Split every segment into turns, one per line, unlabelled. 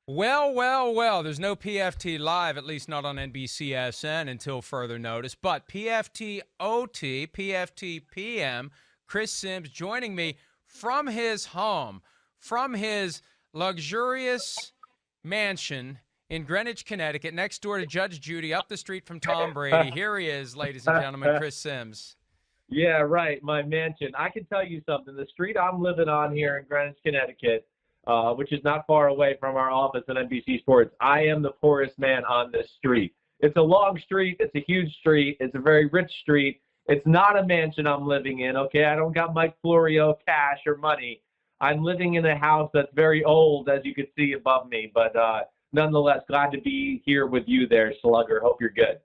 Well, well, well, there's no PFT Live, at least not on NBCSN until further notice. But PFTOT, PFT PM, Chris Simms joining me from his home, from his luxurious mansion in Greenwich, Connecticut, next door to Judge Judy, up the street from Tom Brady. Here he is, ladies and gentlemen, Chris Simms.
Yeah, right. My mansion. I can tell you something. The street I'm living on here in Greenwich, Connecticut, which is not far away from our office at NBC Sports, I am the poorest man on this street. It's a long street. It's a huge street. It's a very rich street. It's not a mansion I'm living in, okay? I don't got Mike Florio cash or money. I'm living in a house that's very old, as you can see above me. But nonetheless, glad to be here with you there, Slugger. Hope you're good.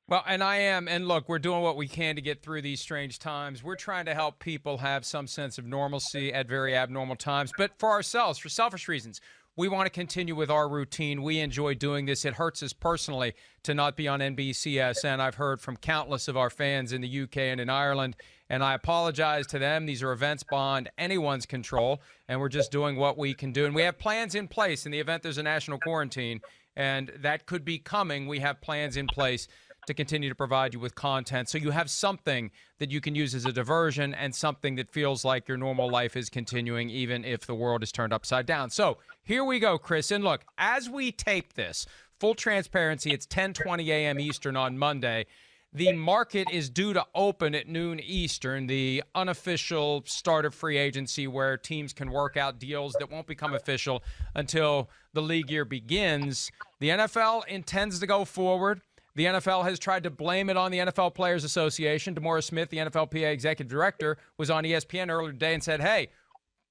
Well, and I am. And look, we're doing what we can to get through these strange times. We're trying to help people have some sense of normalcy at very abnormal times. But for ourselves, for selfish reasons, we want to continue with our routine. We enjoy doing this. It hurts us personally to not be on NBCSN. I've heard from countless of our fans in the UK and in Ireland, and I apologize to them. These are events beyond anyone's control, and we're just doing what we can do. And we have plans in place in the event there's a national quarantine, and that could be coming. We have plans in place to continue to provide you with content so you have something that you can use as a diversion and something that feels like your normal life is continuing even if the world is turned upside down. So here we go, Chris. And look, as we tape this, full transparency, it's 10:20 a.m. Eastern on Monday. The market is due to open at noon Eastern, the unofficial start of free agency where teams can work out deals that won't become official until the league year begins. The NFL intends to go forward. The NFL has tried to blame it on the NFL Players Association. DeMaurice Smith, the NFLPA executive director, was on ESPN earlier today and said, hey,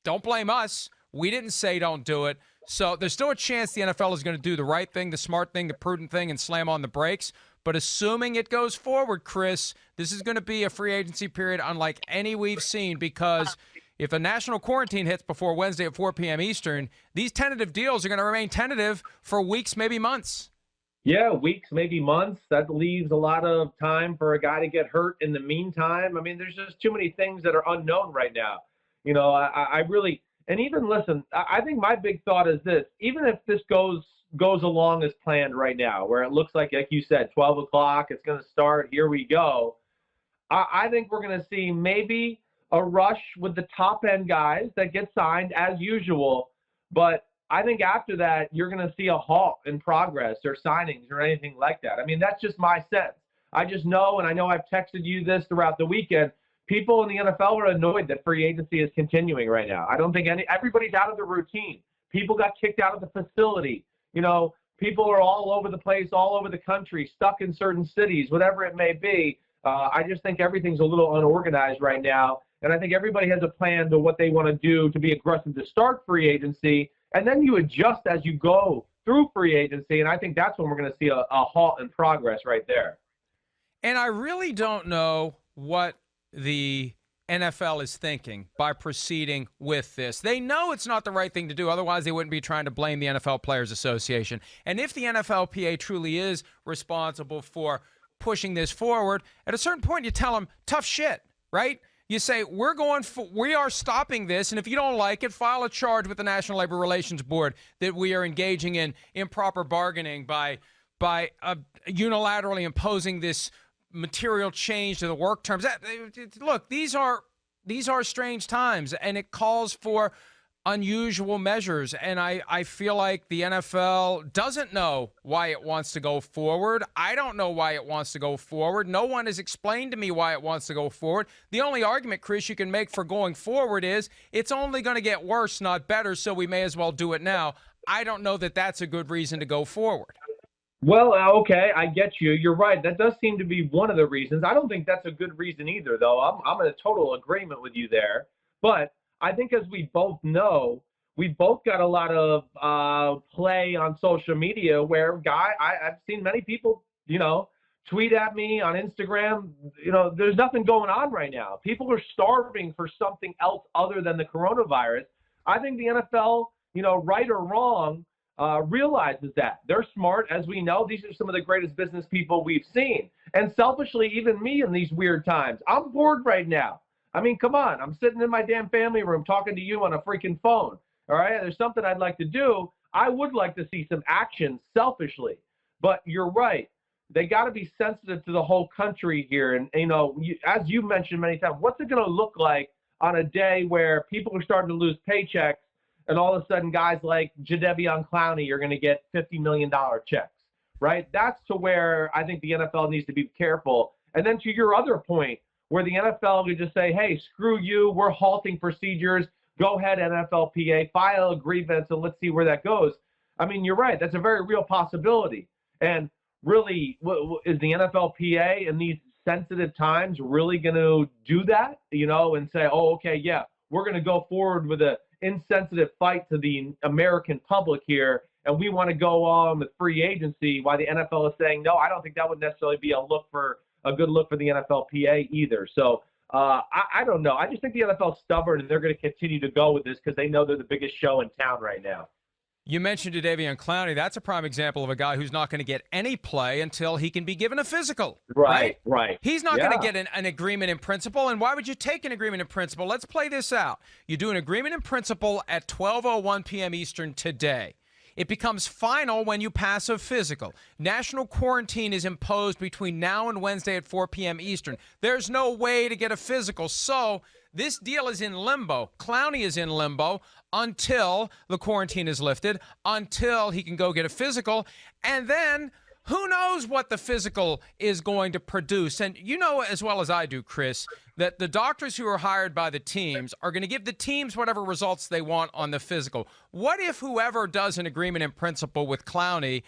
don't blame us. We didn't say don't do it. So there's still a chance the NFL is going to do the right thing, the smart thing, the prudent thing, and slam on the brakes. But assuming it goes forward, Chris, this is going to be a free agency period unlike any we've seen because if a national quarantine hits before Wednesday at 4 p.m. Eastern, these tentative deals are going to remain tentative for weeks, maybe months.
Yeah, weeks, maybe months. That leaves a lot of time for a guy to get hurt in the meantime. I mean, there's just too many things that are unknown right now. You know, I really, and even listen, I think my big thought is this: even if this goes along as planned right now, where it looks like you said, 12 o'clock, it's going to start. Here we go. I think we're going to see maybe a rush with the top end guys that get signed as usual, but I think after that, you're going to see a halt in progress or signings or anything like that. I mean, that's just my sense. I just know, and I know I've texted you this throughout the weekend, people in the NFL are annoyed that free agency is continuing right now. I don't think everybody's out of the routine. People got kicked out of the facility. You know, people are all over the place, all over the country, stuck in certain cities, whatever it may be. I just think everything's a little unorganized right now. And I think everybody has a plan to what they want to do to be aggressive to start free agency. And then you adjust as you go through free agency, and I think that's when we're going to see a halt in progress right there.
And I really don't know what the NFL is thinking by proceeding with this. They know it's not the right thing to do. Otherwise, they wouldn't be trying to blame the NFL Players Association. And if the NFLPA truly is responsible for pushing this forward, at a certain point, you tell them, tough shit, right? You say, we are stopping this, and if you don't like it, file a charge with the National Labor Relations Board that we are engaging in improper bargaining by unilaterally imposing this material change to the work terms. Look, these are strange times, and it calls for unusual measures, and I feel like the NFL doesn't know why it wants to go forward. I don't know why it wants to go forward. No one has explained to me why it wants to go forward. The only argument, Chris, you can make for going forward is it's only going to get worse, not better, so we may as well do it now. I don't know that that's a good reason to go forward.
Well, okay, I get you. You're right. That does seem to be one of the reasons. I don't think that's a good reason either, though. I'm in a total agreement with you there. But I think as we both know, we both got a lot of play on social media where I've seen many people, you know, tweet at me on Instagram. You know, there's nothing going on right now. People are starving for something else other than the coronavirus. I think the NFL, you know, right or wrong, realizes that. They're smart. As we know, these are some of the greatest business people we've seen. And selfishly, even me in these weird times, I'm bored right now. I mean, come on. I'm sitting in my damn family room talking to you on a freaking phone. All right. There's something I'd like to do. I would like to see some action selfishly, but you're right. They got to be sensitive to the whole country here. And, as you mentioned many times, what's it going to look like on a day where people are starting to lose paychecks and all of a sudden guys like Jadeveon Clowney are going to get $50 million checks, right? That's to where I think the NFL needs to be careful. And then to your other point, where the NFL could just say, hey, screw you, we're halting procedures. Go ahead, NFLPA, file a grievance, and let's see where that goes. I mean, you're right. That's a very real possibility. And really, is the NFLPA in these sensitive times really going to do that, and say, oh, okay, yeah, we're going to go forward with an insensitive fight to the American public here, and we want to go on with free agency, while the NFL is saying, no, I don't think that would necessarily be a good look for the NFLPA either. So I don't know. I just think the NFL's stubborn, and they're going to continue to go with this because they know they're the biggest show in town right now.
You mentioned Jadeveon Clowney. That's a prime example of a guy who's not going to get any play until he can be given a physical.
Right.
He's not going to get an agreement in principle. And why would you take an agreement in principle? Let's play this out. You do an agreement in principle at 12:01 p.m. Eastern today. It becomes final when you pass a physical. National quarantine is imposed between now and Wednesday at 4 p.m. Eastern. There's no way to get a physical. So this deal is in limbo. Clowney is in limbo until the quarantine is lifted, until he can go get a physical. And then who knows what the physical is going to produce. And you know as well as I do, Chris, that the doctors who are hired by the teams are going to give the teams whatever results they want on the physical. What if whoever does an agreement in principle with Clowney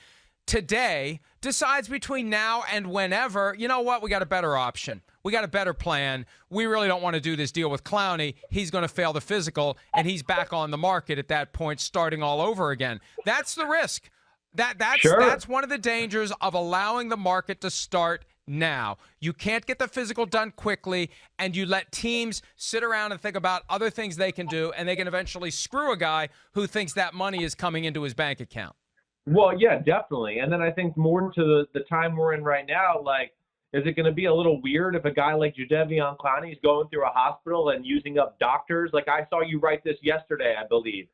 today decides between now and whenever, you know what, we got a better option. We got a better plan. We really don't want to do this deal with Clowney. He's going to fail the physical, and he's back on the market at that point, starting all over again. That's the risk. That's one of the dangers of allowing the market to start now. You can't get the physical done quickly, and you let teams sit around and think about other things they can do, and they can eventually screw a guy who thinks that money is coming into his bank account.
Well, yeah, definitely. And then I think more into the time we're in right now, like, is it going to be a little weird if a guy like Jadeveon Clowney is going through a hospital and using up doctors? Like, I saw you write this yesterday, I believe.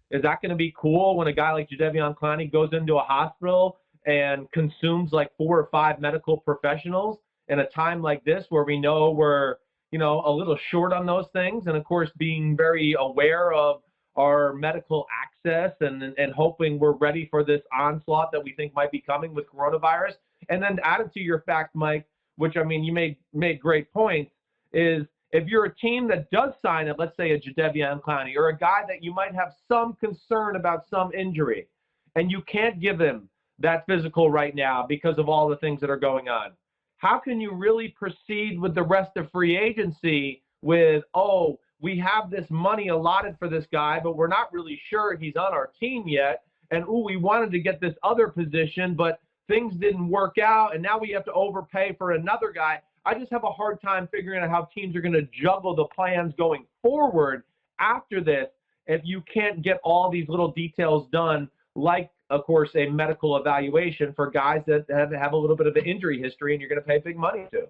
Is that going to be cool when a guy like Jadeveon Clowney goes into a hospital and consumes like 4 or 5 medical professionals in a time like this where we know we're, a little short on those things? And of course, being very aware of our medical access and hoping we're ready for this onslaught that we think might be coming with coronavirus. And then added to your fact, Mike, which, I mean, you made great points, is if you're a team that does sign it, let's say a Jadeveon Clowney, or a guy that you might have some concern about some injury, and you can't give him that physical right now because of all the things that are going on, how can you really proceed with the rest of free agency with, oh, we have this money allotted for this guy, but we're not really sure he's on our team yet, and, ooh, we wanted to get this other position, but things didn't work out, and now we have to overpay for another guy. I just have a hard time figuring out how teams are going to juggle the plans going forward after this if you can't get all these little details done, like, of course, a medical evaluation for guys that have a little bit of an injury history and you're going to pay big money to.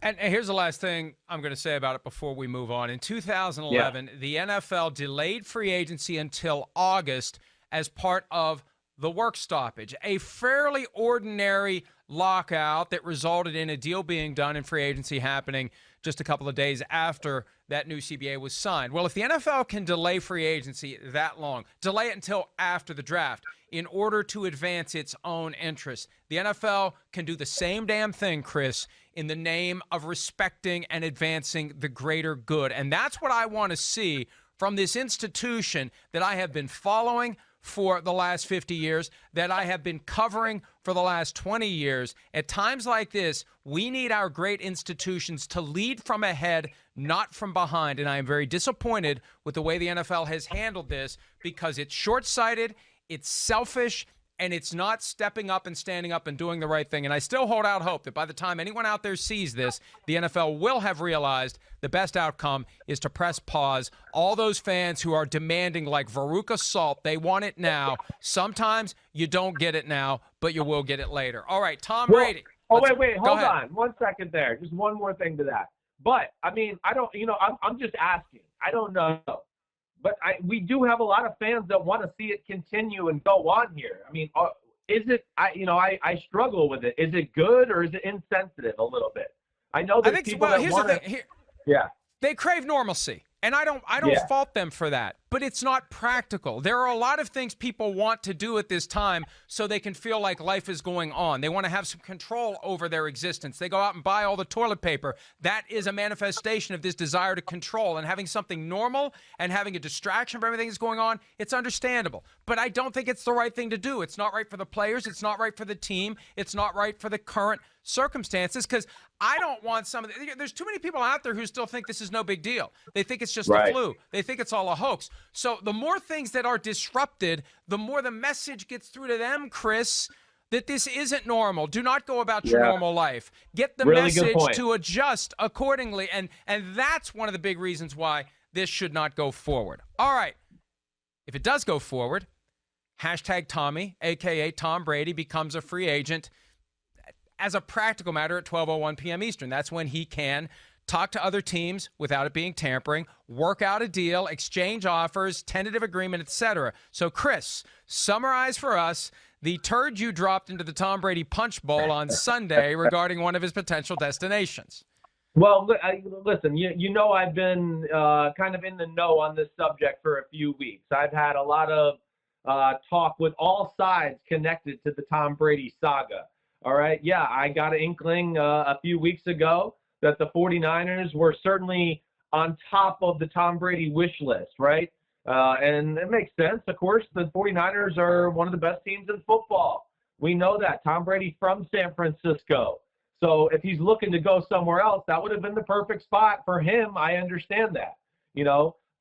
And here's the last thing I'm going to say about it before we move on. In 2011, the NFL delayed free agency until August as part of the work stoppage, a fairly ordinary lockout that resulted in a deal being done and free agency happening just a couple of days after that new CBA was signed. Well, if the NFL can delay free agency that long, delay it until after the draft in order to advance its own interests, the NFL can do the same damn thing, Chris, in the name of respecting and advancing the greater good. And that's what I want to see from this institution that I have been following for the last 50 years, that I have been covering for the last 20 years. At times like this, we need our great institutions to lead from ahead, not from behind. And I am very disappointed with the way the NFL has handled this because it's short-sighted, it's selfish, and it's not stepping up and standing up and doing the right thing. And I still hold out hope that by the time anyone out there sees this, the NFL will have realized the best outcome is to press pause. All those fans who are demanding like Veruca Salt, they want it now. Sometimes you don't get it now, but you will get it later. All right, Tom Brady.
Hold on 1 second there. Just one more thing to that. But, I mean, I don't, I'm just asking. I don't know. we do have a lot of fans that want to see it continue and go on here. I mean, is it? I struggle with it. Is it good or is it insensitive a little bit? I know there's people that
here's
want
the
to.
thing.
Yeah.
They crave normalcy, and I don't fault them for that, but it's not practical. There are a lot of things people want to do at this time so they can feel like life is going on. They want to have some control over their existence. They go out and buy all the toilet paper. That is a manifestation of this desire to control, and having something normal and having a distraction from everything that's going on, it's understandable. But I don't think it's the right thing to do. It's not right for the players. It's not right for the team. It's not right for the current circumstances, because I don't want there's too many people out there who still think this is no big deal. They think it's just the flu. They think it's all a hoax. So the more things that are disrupted, the more the message gets through to them, Chris, that this isn't normal. Do not go about your normal life. Get the message to adjust accordingly. And that's one of the big reasons why this should not go forward. All right. If it does go forward, hashtag Tommy, a.k.a. Tom Brady, becomes a free agent as a practical matter at 12:01 p.m. Eastern. That's when he can talk to other teams without it being tampering, work out a deal, exchange offers, tentative agreement, etc. So, Chris, summarize for us the turd you dropped into the Tom Brady punch bowl on Sunday regarding one of his potential destinations.
Well, listen, you know I've been kind of in the know on this subject for a few weeks. I've had a lot of talk with all sides connected to the Tom Brady saga. All right. Yeah, I got an inkling a few weeks ago that the 49ers were certainly on top of the Tom Brady wish list, right? And it makes sense. Of course, the 49ers are one of the best teams in football. We know that. Tom Brady from San Francisco. So if he's looking to go somewhere else, that would have been the perfect spot for him. I understand that,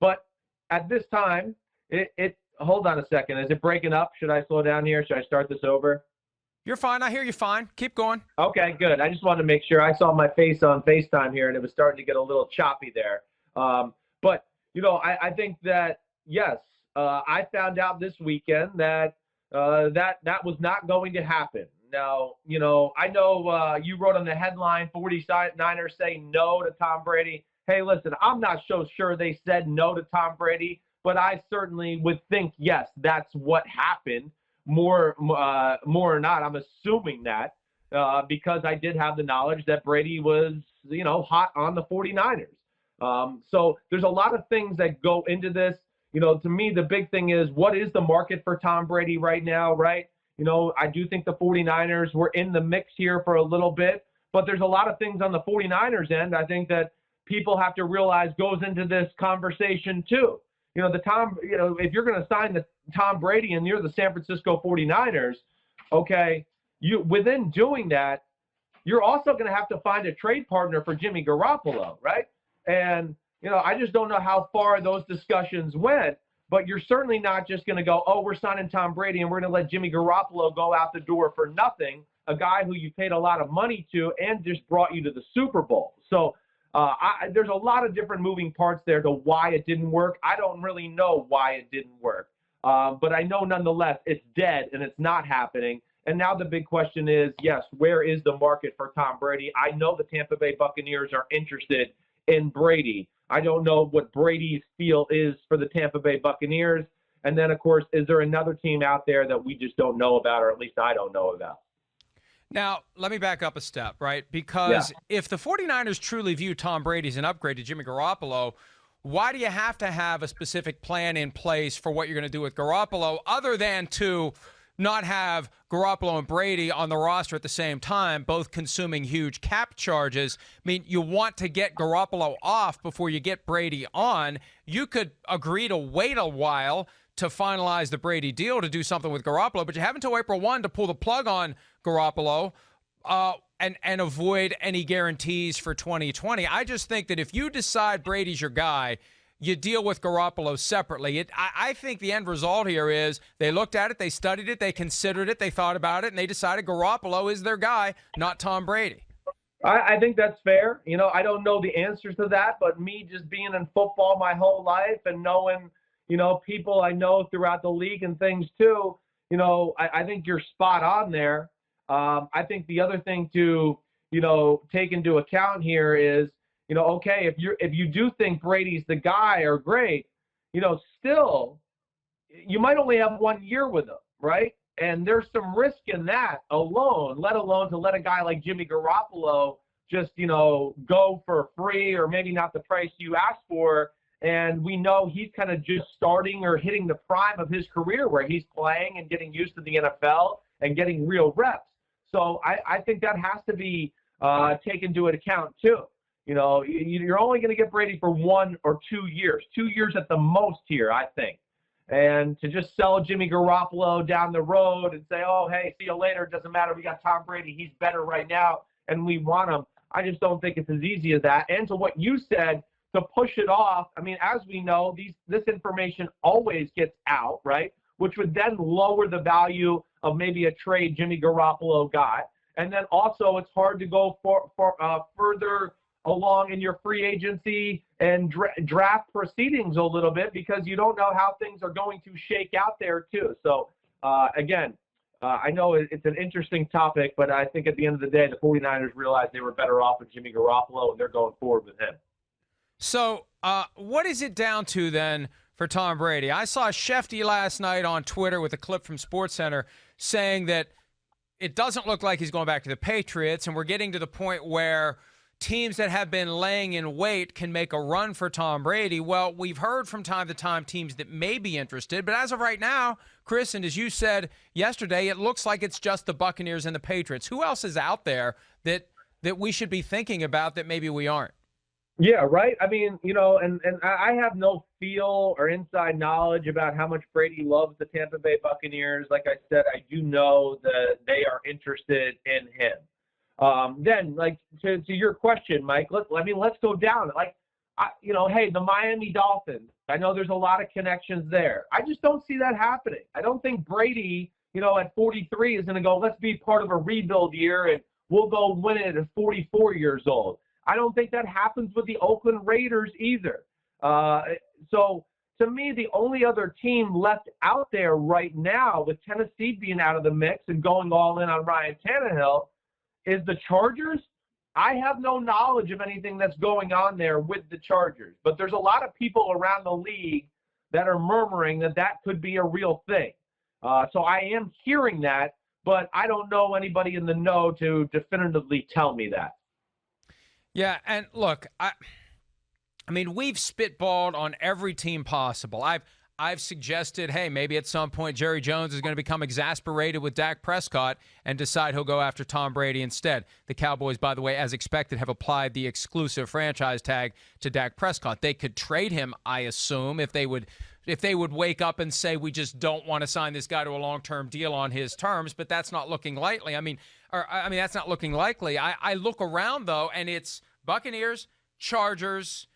But at this time, hold on a second. Is it breaking up? Should I slow down here? Should I start this over?
You're fine. I hear you fine. Keep going.
Okay, good. I just wanted to make sure. I saw my face on FaceTime here, and it was starting to get a little choppy there. But, I think that, yes, I found out this weekend that that was not going to happen. Now, I know you wrote on the headline, 49ers say no to Tom Brady. Hey, listen, I'm not so sure they said no to Tom Brady, but I certainly would think, yes, that's what happened. More or not, I'm assuming that because I did have the knowledge that Brady was, hot on the 49ers. So there's a lot of things that go into this. To me, the big thing is, what is the market for Tom Brady right now, right? I do think the 49ers were in the mix here for a little bit, but there's a lot of things on the 49ers end I think that people have to realize goes into this conversation too. If you're going to sign the Tom Brady and you're the San Francisco 49ers, okay, within doing that, you're also going to have to find a trade partner for Jimmy Garoppolo, right? And, I just don't know how far those discussions went, but you're certainly not just going to go, oh, we're signing Tom Brady and we're going to let Jimmy Garoppolo go out the door for nothing, a guy who you paid a lot of money to and just brought you to the Super Bowl. So there's a lot of different moving parts there to why it didn't work. I don't really know why it didn't work. But I know nonetheless it's dead and it's not happening. And now the big question is, yes, where is the market for Tom Brady? I know the Tampa Bay Buccaneers are interested in Brady. I don't know what Brady's feel is for the Tampa Bay Buccaneers. And then, of course, is there another team out there that we just don't know about, or at least I don't know about?
Now, let me back up a step, right? Because if the 49ers truly view Tom Brady as an upgrade to Jimmy Garoppolo, why do you have to have a specific plan in place for what you're going to do with Garoppolo other than to not have Garoppolo and Brady on the roster at the same time, both consuming huge cap charges? I mean, you want to get Garoppolo off before you get Brady on. You could agree to wait a while to finalize the Brady deal to do something with Garoppolo, but you have until April 1 to pull the plug on Garoppolo and avoid any guarantees for 2020. I just think that if you decide Brady's your guy, you deal with Garoppolo separately. I think the end result here is they looked at it, they studied it, they considered it, they thought about it, and they decided Garoppolo is their guy, not Tom Brady.
I think that's fair. I don't know the answers to that, but me just being in football my whole life and knowing, people I know throughout the league and things too, I think you're spot on there. I think the other thing to, take into account here is, okay, if you do think Brady's the guy or great, still you might only have 1 year with him, right? And there's some risk in that alone, let alone to let a guy like Jimmy Garoppolo just, go for free or maybe not the price you asked for. And we know he's kind of just starting or hitting the prime of his career where he's playing and getting used to the NFL and getting real reps. So I think that has to be taken into account too. You're only going to get Brady for 1 or 2 years, 2 years at the most here, I think. And to just sell Jimmy Garoppolo down the road and say, oh, hey, see you later. It doesn't matter. We got Tom Brady. He's better right now, and we want him. I just don't think it's as easy as that. And to what you said, to push it off, I mean, as we know, this information always gets out, right, which would then lower the value of maybe a trade Jimmy Garoppolo got. And then also it's hard to go further along in your free agency and draft proceedings a little bit because you don't know how things are going to shake out there too. So, again, I know it's an interesting topic, but I think at the end of the day, the 49ers realized they were better off with Jimmy Garoppolo, and they're going forward with him.
So what is it down to then for Tom Brady? I saw Shefty last night on Twitter with a clip from SportsCenter saying that it doesn't look like he's going back to the Patriots, and we're getting to the point where teams that have been laying in wait can make a run for Tom Brady. Well, we've heard from time to time teams that may be interested, but as of right now, Chris, and as you said yesterday, it looks like it's just the Buccaneers and the Patriots. Who else is out there that we should be thinking about that maybe we aren't?
Yeah, right. I mean, and I have no feel or inside knowledge about how much Brady loves the Tampa Bay Buccaneers. Like I said, I do know that they are interested in him. Then, like to your question, Mike, let's go down. Hey, the Miami Dolphins. I know there's a lot of connections there. I just don't see that happening. I don't think Brady, at 43 is going to go, let's be part of a rebuild year and we'll go win it at 44 years old. I don't think that happens with the Oakland Raiders either. So to me, the only other team left out there right now, with Tennessee being out of the mix and going all in on Ryan Tannehill, is the Chargers. I have no knowledge of anything that's going on there with the Chargers, but there's a lot of people around the league that are murmuring that could be a real thing. So I am hearing that, but I don't know anybody in the know to definitively tell me that.
Yeah, and look, I mean, we've spitballed on every team possible. I've suggested, hey, maybe at some point Jerry Jones is going to become exasperated with Dak Prescott and decide he'll go after Tom Brady instead. The Cowboys, by the way, as expected, have applied the exclusive franchise tag to Dak Prescott. They could trade him, I assume, if they would wake up and say, we just don't want to sign this guy to a long-term deal on his terms, but that's not looking likely. That's not looking likely. I look around, though, and it's Buccaneers, Chargers,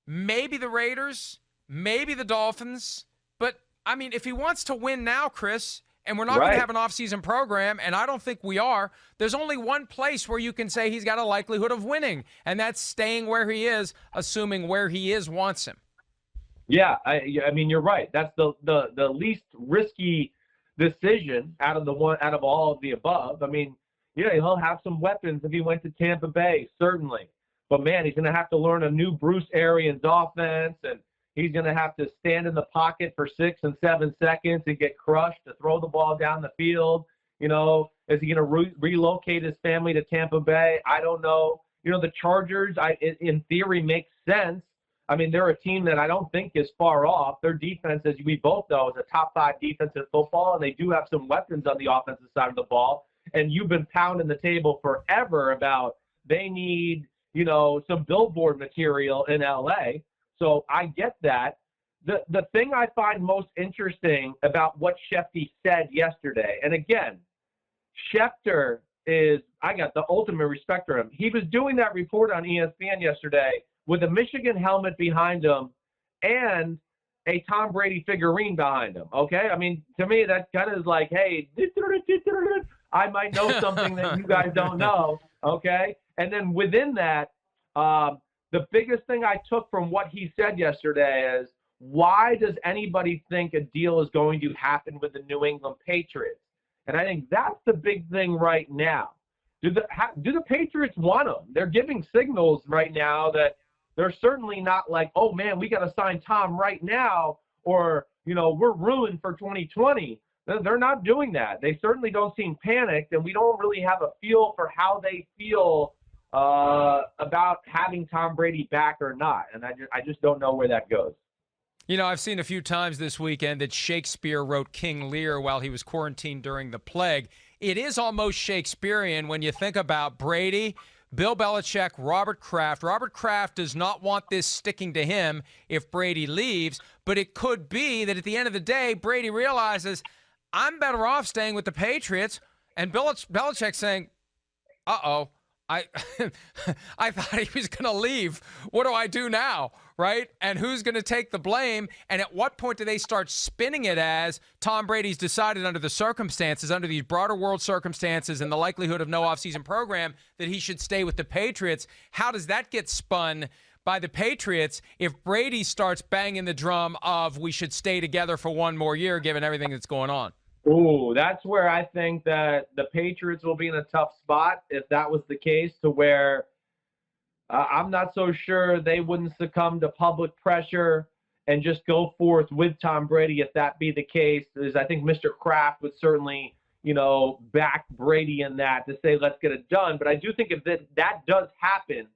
maybe the Raiders, maybe the Dolphins. But, I mean, if he wants to win now, Chris, and we're not going to have an offseason program, and I don't think we are, there's only one place where you can say he's got a likelihood of winning, and that's staying where he is, assuming where he is wants him.
Yeah, I mean, you're right. That's the least risky decision out of all of the above. I mean, yeah, he'll have some weapons if he went to Tampa Bay, certainly. But, man, he's going to have to learn a new Bruce Arians offense, and he's going to have to stand in the pocket for 6 and 7 seconds and get crushed to throw the ball down the field. Is he going to relocate his family to Tampa Bay? I don't know. The Chargers, in theory, makes sense. I mean, they're a team that I don't think is far off. Their defense, as we both know, is a top 5 defense in football, and they do have some weapons on the offensive side of the ball. And you've been pounding the table forever about they need, some billboard material in L.A., so I get that. The thing I find most interesting about what Shefty said yesterday, and again, Schefter I got the ultimate respect for him. He was doing that report on ESPN yesterday with a Michigan helmet behind him and a Tom Brady figurine behind him, okay? I mean, to me, that kind of is like, hey, I might know something that you guys don't know, okay? And then within that, the biggest thing I took from what he said yesterday is, why does anybody think a deal is going to happen with the New England Patriots? And I think that's the big thing right now. Do the Patriots want him? They're giving signals right now that they're certainly not like, oh man, we got to sign Tom right now, or, we're ruined for 2020. They're not doing that. They certainly don't seem panicked, and we don't really have a feel for how they feel about having Tom Brady back or not. And I just don't know where that goes.
I've seen a few times this weekend that Shakespeare wrote King Lear while he was quarantined during the plague. It is almost Shakespearean when you think about Brady, Bill Belichick, Robert Kraft. Robert Kraft does not want this sticking to him if Brady leaves, but it could be that at the end of the day, Brady realizes, I'm better off staying with the Patriots, and Belichick saying, uh-oh, I thought he was going to leave. What do I do now, right? And who's going to take the blame? And at what point do they start spinning it as Tom Brady's decided under the circumstances, under these broader world circumstances and the likelihood of no offseason program, that he should stay with the Patriots? How does that get spun by the Patriots if Brady starts banging the drum of we should stay together for one more year given everything that's going on?
Ooh, that's where I think that the Patriots will be in a tough spot if that was the case, to where I'm not so sure they wouldn't succumb to public pressure and just go forth with Tom Brady if that be the case. Is I think Mr. Kraft would certainly, back Brady in that to say, let's get it done. But I do think if that does happen,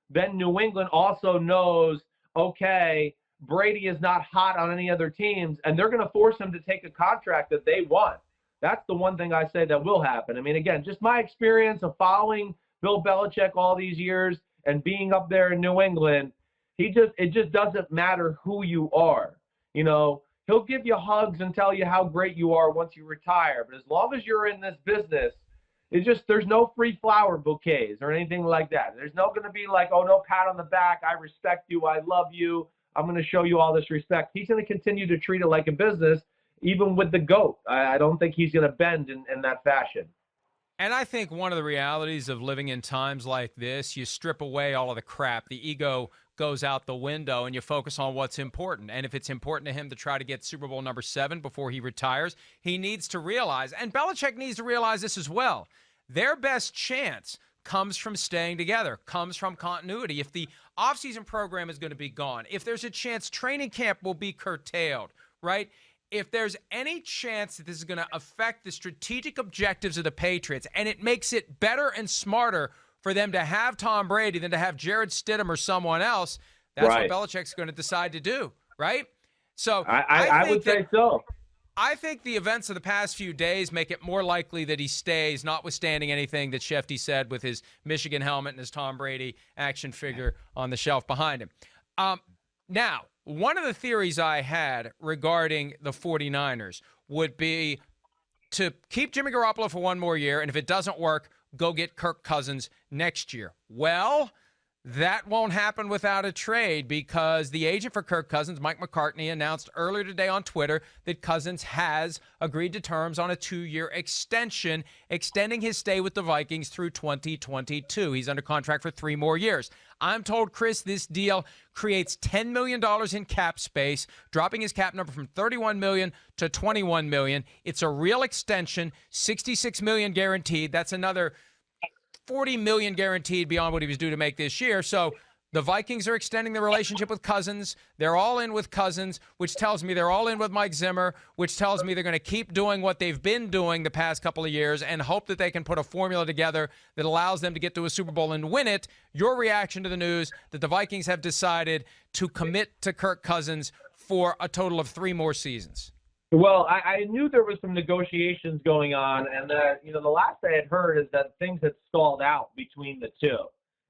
then New England also knows, okay, Brady is not hot on any other teams, and they're going to force him to take a contract that they want. That's the one thing I say that will happen. I mean, again, just my experience of following Bill Belichick all these years and being up there in New England, it just doesn't matter who you are. He'll give you hugs and tell you how great you are once you retire. But as long as you're in this business, there's no free flower bouquets or anything like that. There's no going to be like, oh, no pat on the back. I respect you. I love you. I'm going to show you all this respect. He's going to continue to treat it like a business, even with the GOAT. I don't think he's going to bend in that fashion.
And I think one of the realities of living in times like this, you strip away all of the crap. The ego goes out the window and you focus on what's important. And if it's important to him to try to get Super Bowl number 7 before he retires, he needs to realize, and Belichick needs to realize this as well, their best chance comes from staying together, comes from continuity. If the offseason program is going to be gone, if there's a chance training camp will be curtailed, right? If there's any chance that this is going to affect the strategic objectives of the Patriots, and it makes it better and smarter for them to have Tom Brady than to have Jared Stidham or someone else, that's
right.
What Belichick's going to decide to do, right? So
I would say so.
I think the events of the past few days make it more likely that he stays, notwithstanding anything that Shefty said with his Michigan helmet and his Tom Brady action figure on the shelf behind him. Now, one of the theories I had regarding the 49ers would be to keep Jimmy Garoppolo for one more year, and if it doesn't work, go get Kirk Cousins next year. Well, that won't happen without a trade, because the agent for Kirk Cousins, Mike McCartney, announced earlier today on Twitter that Cousins has agreed to terms on a 2-year extension, extending his stay with the Vikings through 2022. He's under contract for 3 more years. I'm told, Chris, this deal creates $10 million in cap space, dropping his cap number from $31 million to $21 million. It's a real extension, $66 million guaranteed. That's another $40 million guaranteed beyond what he was due to make this year. So the Vikings are extending the relationship with Cousins. They're all in with Cousins, which tells me they're all in with Mike Zimmer, which tells me they're going to keep doing what they've been doing the past couple of years and hope that they can put a formula together that allows them to get to a Super Bowl and win it. Your reaction to the news that the Vikings have decided to commit to Kirk Cousins for a total of 3 more seasons?
Well, I knew there was some negotiations going on, and the last I had heard is that things had stalled out between the two,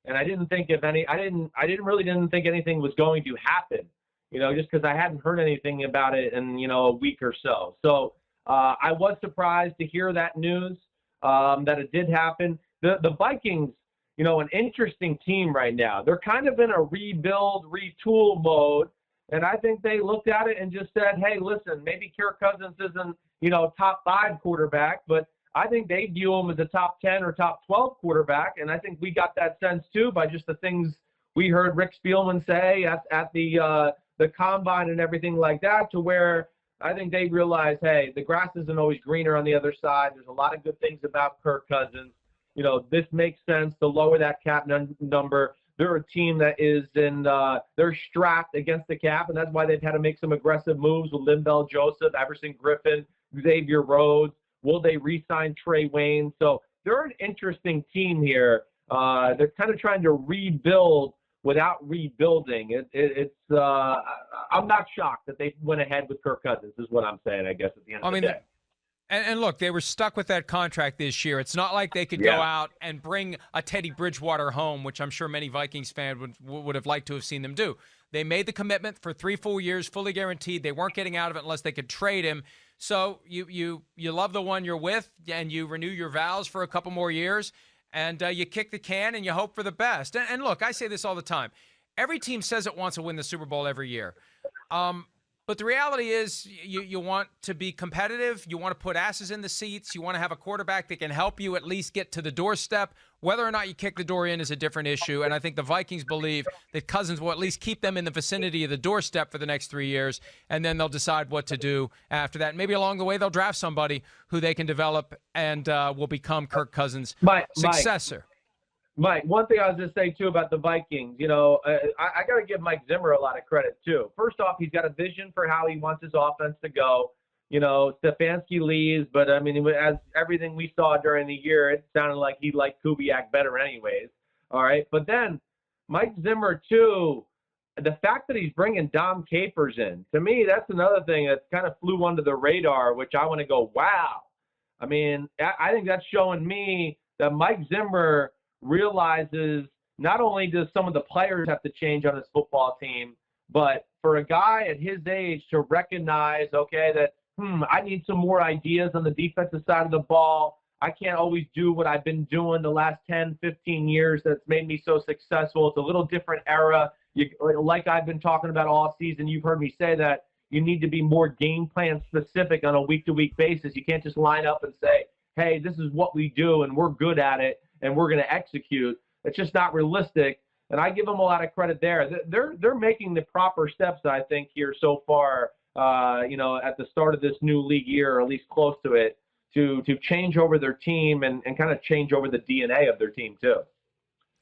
and I didn't think didn't think anything was going to happen, just because I hadn't heard anything about it in a week or so. So I was surprised to hear that news, that it did happen. The Vikings, an interesting team right now. They're kind of in a rebuild, retool mode. And I think they looked at it and just said, hey, listen, maybe Kirk Cousins isn't, top 5 quarterback, but I think they view him as a top 10 or top 12 quarterback. And I think we got that sense, too, by just the things we heard Rick Spielman say at the combine and everything like that, to where I think they realized, hey, the grass isn't always greener on the other side. There's a lot of good things about Kirk Cousins. This makes sense to lower that cap number. they're a team that is they're strapped against the cap, and that's why they've had to make some aggressive moves with Linval Joseph, Everson Griffin, Xavier Rhodes. Will they re-sign Trey Wayne? So they're an interesting team here. They're kind of trying to rebuild without rebuilding. I'm not shocked that they went ahead with Kirk Cousins, is what I'm saying, I guess, at the end of the day.
And look, they were stuck with that contract this year. It's not like they could go out and bring a Teddy Bridgewater home, which I'm sure many Vikings fans would have liked to have seen them do. They made the commitment for 3 full years, fully guaranteed. They weren't getting out of it unless they could trade him. So you love the one you're with, and you renew your vows for a couple more years, and you kick the can and you hope for the best. And look, I say this all the time. Every team says it wants to win the Super Bowl every year. But the reality is you want to be competitive. You want to put asses in the seats. You want to have a quarterback that can help you at least get to the doorstep. Whether or not you kick the door in is a different issue. And I think the Vikings believe that Cousins will at least keep them in the vicinity of the doorstep for the next 3 years, and then they'll decide what to do after that. Maybe along the way they'll draft somebody who they can develop and will become Kirk Cousins' successor.
Mike, one thing I was going to say, too, about the Vikings, I got to give Mike Zimmer a lot of credit, too. First off, he's got a vision for how he wants his offense to go. Stefanski leaves, but, as everything we saw during the year, it sounded like he liked Kubiak better anyways. All right. But then Mike Zimmer, too, the fact that he's bringing Dom Capers in, to me, that's another thing that kind of flew under the radar, which I want to go, wow. I think that's showing me that Mike Zimmer realizes not only does some of the players have to change on his football team, but for a guy at his age to recognize, okay, that, I need some more ideas on the defensive side of the ball. I can't always do what I've been doing the last 10, 15 years that's made me so successful. It's a little different era. Like I've been talking about all season, you've heard me say that you need to be more game plan specific on a week-to-week basis. You can't just line up and say, hey, this is what we do and we're good at it and we're going to execute. It's just not realistic. And I give them a lot of credit there. They're making the proper steps, I think, here so far, at the start of this new league year, or at least close to it, to change over their team and kind of change over the DNA of their team, too.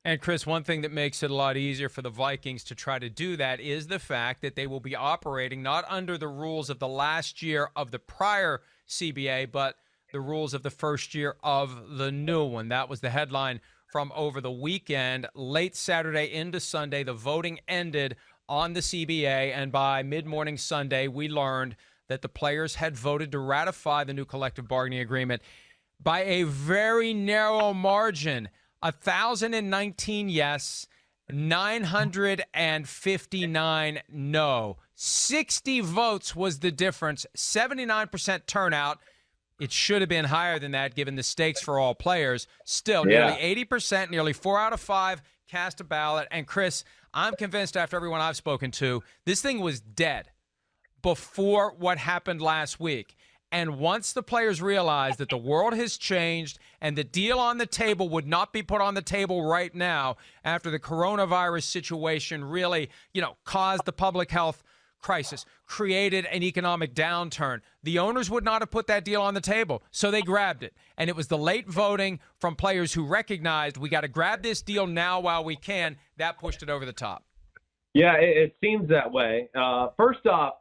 And, Chris, one thing that makes it a lot easier for the Vikings to try to do that is the fact that they will be operating not under the rules of the last year of the prior CBA, but the rules of the first year of the new one. That was the headline from over the weekend. Late Saturday into Sunday, the voting ended on the CBA, and by mid-morning Sunday, we learned that the players had voted to ratify the new collective bargaining agreement by a very narrow margin. 1,019 yes, 959 no. 60 votes was the difference, 79% turnout. It should have been higher than that given the stakes for all players. Still, nearly 80%, nearly 4 out of 5 cast a ballot. And, Chris, I'm convinced after everyone I've spoken to, this thing was dead before what happened last week. And once the players realized that the world has changed and the deal on the table would not be put on the table right now after the coronavirus situation really, caused the public health crisis, created an economic downturn, the owners would not have put that deal on the table. So they grabbed it. And it was the late voting from players who recognized we got to grab this deal now while we can. That pushed it over the top.
Yeah, it seems that way. First off,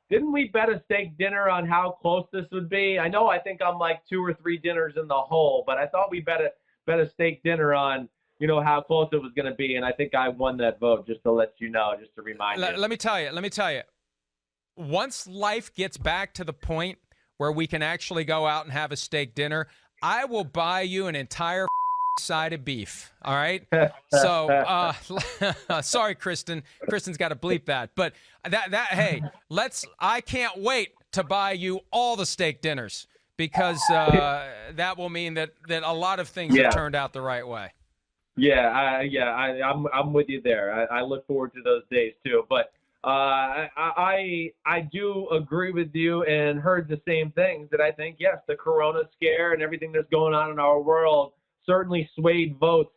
didn't we bet a steak dinner on how close this would be? I think I'm like 2 or 3 dinners in the hole, but I thought we bet a steak dinner on, how close it was going to be. And I think I won that vote, just to let you know, just to remind you.
Let me tell you, once life gets back to the point where we can actually go out and have a steak dinner, I will buy you an entire side of beef. All right. So, sorry, Kristen. Kristen's got to bleep that. But hey, I can't wait to buy you all the steak dinners because that will mean that a lot of things have turned out the right way. I'm with you there. I look forward to those days too. But I do agree with you and heard the same things that I think, yes, the corona scare and everything that's going on in our world certainly swayed votes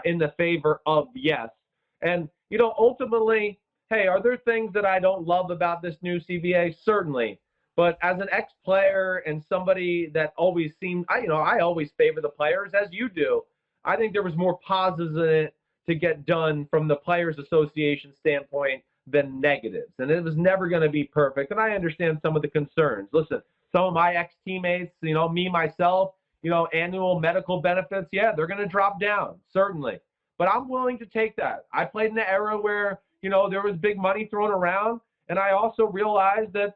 in the favor of yes. And, ultimately, hey, are there things that I don't love about this new CBA? Certainly. But as an ex-player and somebody that always seemed, I always favor the players, as you do. I think there was more positives in it
to get done from the Players Association standpoint than negatives. And it was never going to be perfect. And I understand some of the concerns. Listen, some of my ex-teammates, me, myself, annual medical benefits, yeah, they're going to drop down, certainly. But I'm willing to take that. I played in an era where, there was big money thrown around. And I also realized that,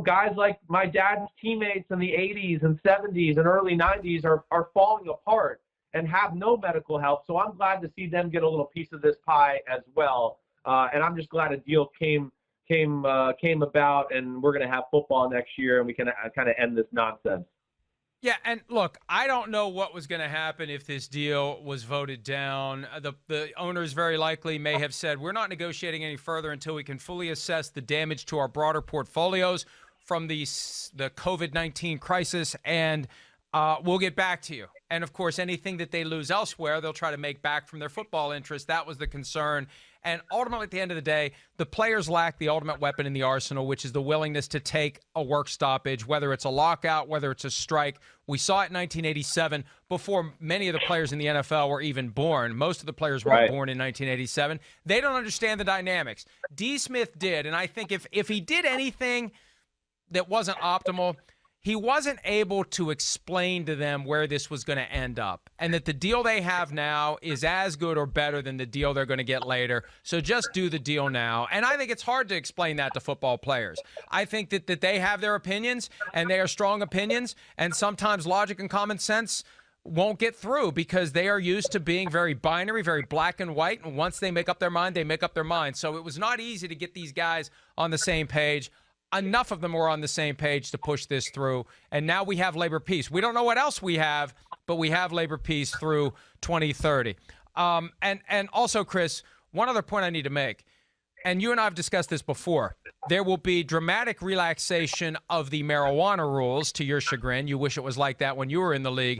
guys like my dad's teammates in the 80s and 70s and early 90s are falling apart and have no medical help. So I'm glad to see them get a little piece of this pie as well. And I'm just glad a deal came about, and we're going to have football next year, and we can kind of end this nonsense.
Yeah, and look, I don't know what was going to happen if this deal was voted down. The owners very likely may have said, we're not negotiating any further until we can fully assess the damage to our broader portfolios from the COVID-19 crisis, and we'll get back to you. And, of course, anything that they lose elsewhere, they'll try to make back from their football interest. That was the concern. And ultimately, at the end of the day, the players lack the ultimate weapon in the arsenal, which is the willingness to take a work stoppage, whether it's a lockout, whether it's a strike. We saw it in 1987 before many of the players in the NFL were even born. Most of the players weren't born in 1987. They don't understand the dynamics. D. Smith did, and I think if he did anything that wasn't optimal, he wasn't able to explain to them where this was going to end up, and that the deal they have now is as good or better than the deal they're going to get later. So just do the deal now. And I think it's hard to explain that to football players. I think that they have their opinions, and they are strong opinions, and sometimes logic and common sense won't get through because they are used to being very binary, very black and white, and once they make up their mind, they make up their mind. So it was not easy to get these guys on the same page. Enough of them were on the same page to push this through, and now we have labor peace. We don't know what else we have, but we have labor peace through 2030. And also, Chris, one other point I need to make, and you and I have discussed this before, there will be dramatic relaxation of the marijuana rules to your chagrin. You wish it was like that when you were in the league.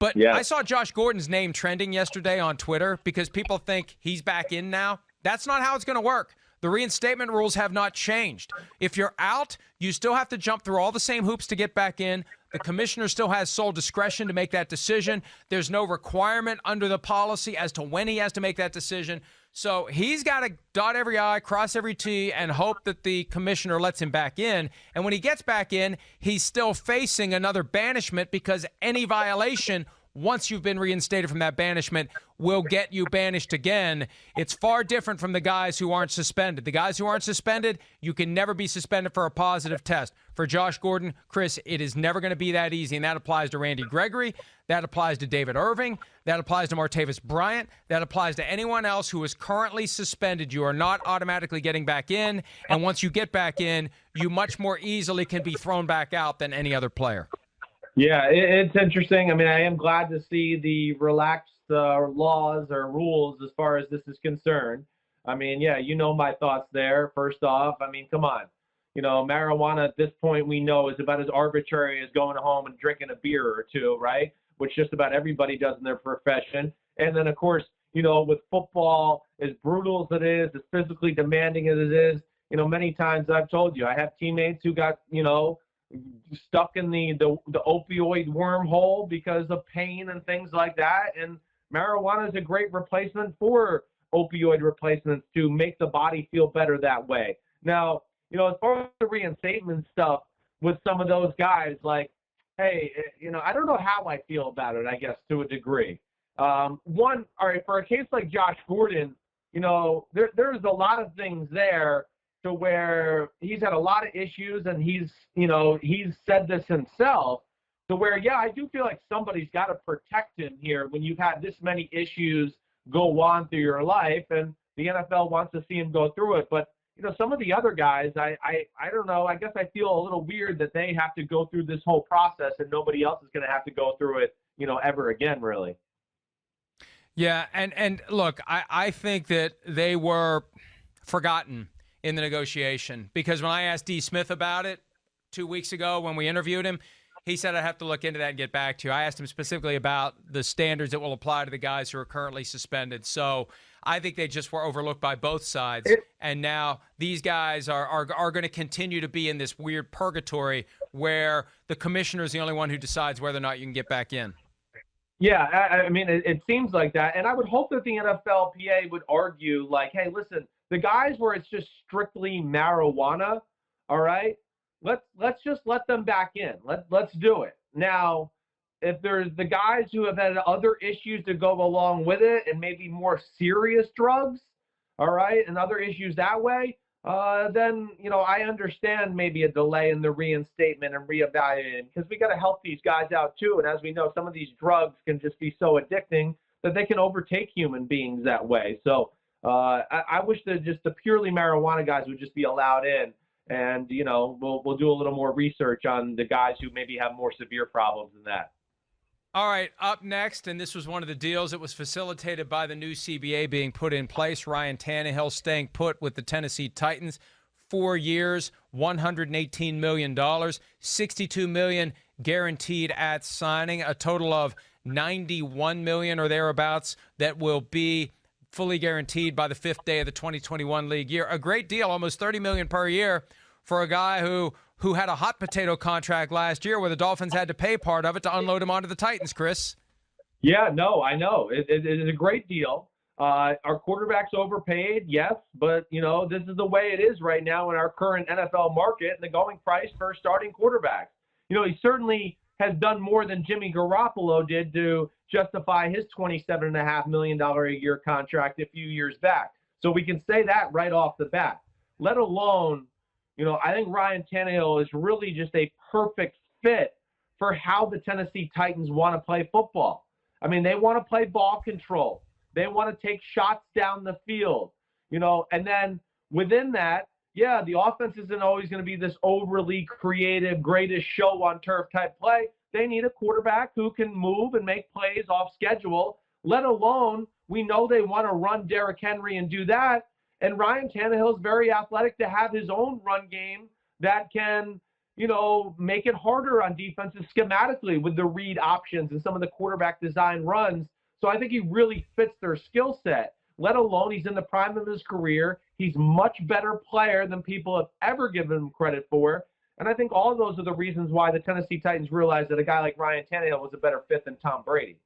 But yeah. I saw Josh Gordon's name trending yesterday on Twitter because people think he's back in now. That's not how it's going to work. The reinstatement rules have not changed. If you're out, you still have to jump through all the same hoops to get back in. The commissioner still has sole discretion to make that decision. There's no requirement under the policy as to when he has to make that decision. So he's got to dot every I, cross every T, and hope that the commissioner lets him back in. And when he gets back in, he's still facing another banishment because any violation, once you've been reinstated from that banishment, will get you banished again. It's far different from the guys who aren't suspended. The guys who aren't suspended, you can never be suspended for a positive test. For Josh Gordon, Chris, it is never going to be that easy, and that applies to Randy Gregory. That applies to David Irving. That applies to Martavis Bryant. That applies to anyone else who is currently suspended. You are not automatically getting back in, and once you get back in, you much more easily can be thrown back out than any other player.
Yeah, it's interesting. I mean, I am glad to see the relaxed laws or rules as far as this is concerned. I mean, yeah, my thoughts there. First off, I mean, come on. Marijuana at this point we know is about as arbitrary as going home and drinking a beer or two, right? Which just about everybody does in their profession. And then, of course, with football, as brutal as it is, as physically demanding as it is, many times I've told you, I have teammates who got, stuck in the opioid wormhole because of pain and things like that. And marijuana is a great replacement for opioid replacements to make the body feel better that way. Now, as far as the reinstatement stuff with some of those guys, like, hey, I don't know how I feel about it, I guess, to a degree. One, all right, for a case like Josh Gordon, there's a lot of things there to where he's had a lot of issues, and he's said this himself, to where, yeah, I do feel like somebody's got to protect him here when you've had this many issues go on through your life, and the NFL wants to see him go through it. But, some of the other guys, I don't know, I guess I feel a little weird that they have to go through this whole process and nobody else is going to have to go through it, ever again, really.
Yeah, and look, I think that they were forgotten in the negotiation, because when I asked D. Smith about it 2 weeks ago when we interviewed him, he said I'd have to look into that and get back to you. I asked him specifically about the standards that will apply to the guys who are currently suspended. So I think they just were overlooked by both sides. And now these guys are going to continue to be in this weird purgatory where the commissioner is the only one who decides whether or not you can get back in.
Yeah, I mean, it seems like that. And I would hope that the NFLPA would argue, like, hey, listen, the guys where it's just strictly marijuana, all right, let's just let them back in. Let's do it. Now, if there's the guys who have had other issues to go along with it and maybe more serious drugs, all right, and other issues that way, then I understand maybe a delay in the reinstatement and reevaluating, because we got to help these guys out too. And as we know, some of these drugs can just be so addicting that they can overtake human beings that way. So I wish that just the purely marijuana guys would just be allowed in, and we'll do a little more research on the guys who maybe have more severe problems than that.
All right, up next, and this was one of the deals that was facilitated by the new CBA being put in place. Ryan Tannehill staying put with the Tennessee Titans, 4 years, $118 million, $62 million guaranteed at signing, a total of $91 million or thereabouts that will be fully guaranteed by the fifth day of the 2021 league year. A great deal, almost $30 million per year for a guy who had a hot potato contract last year where the Dolphins had to pay part of it to unload him onto the Titans, Chris.
Yeah, no, I know. It is a great deal. Our quarterback's overpaid, yes, but, this is the way it is right now in our current NFL market and the going price for starting quarterbacks. He certainly has done more than Jimmy Garoppolo did to justify his $27.5 million a year contract a few years back. So we can say that right off the bat, let alone I think Ryan Tannehill is really just a perfect fit for how the Tennessee Titans want to play football. I mean, they want to play ball control. They want to take shots down the field, and then within that, yeah, the offense isn't always going to be this overly creative, greatest show on turf type play. They need a quarterback who can move and make plays off schedule, let alone we know they want to run Derrick Henry and do that. And Ryan Tannehill is very athletic to have his own run game that can, make it harder on defenses schematically with the read options and some of the quarterback design runs. So I think he really fits their skill set, let alone he's in the prime of his career. He's much better player than people have ever given him credit for. And I think all of those are the reasons why the Tennessee Titans realized that a guy like Ryan Tannehill was a better fit than Tom Brady.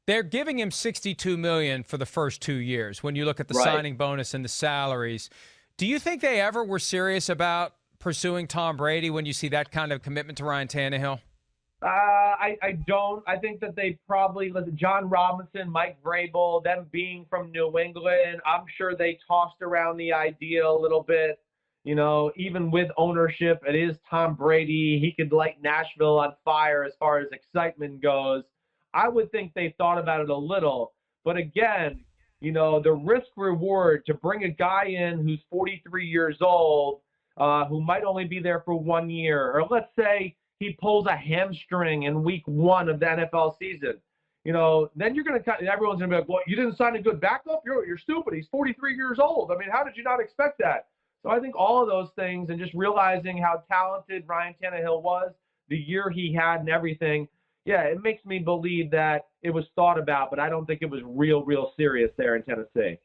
They're giving him $62 million for the first 2 years when you look at the
Right.
signing bonus and the salaries. Do you think they ever were serious about pursuing Tom Brady when you see that kind of commitment to Ryan Tannehill?
I don't. I think that they probably, John Robinson, Mike Vrabel, them being from New England, I'm sure they tossed around the idea a little bit. Even with ownership, it is Tom Brady. He could light Nashville on fire as far as excitement goes. I would think they thought about it a little. But again, the risk reward to bring a guy in who's 43 yeyears old, who might only be there for 1 year, or let's say he pulls a hamstring in week 1 of the NFL season, then you're going to cut, and everyone's going to be like, well, you didn't sign a good backup? You're stupid. He's 43 years old. I mean, how did you not expect that? So I think all of those things, and just realizing how talented Ryan Tannehill was, the year he had and everything, yeah, it makes me believe that it was thought about, but I don't think it was real serious there in Tennessee.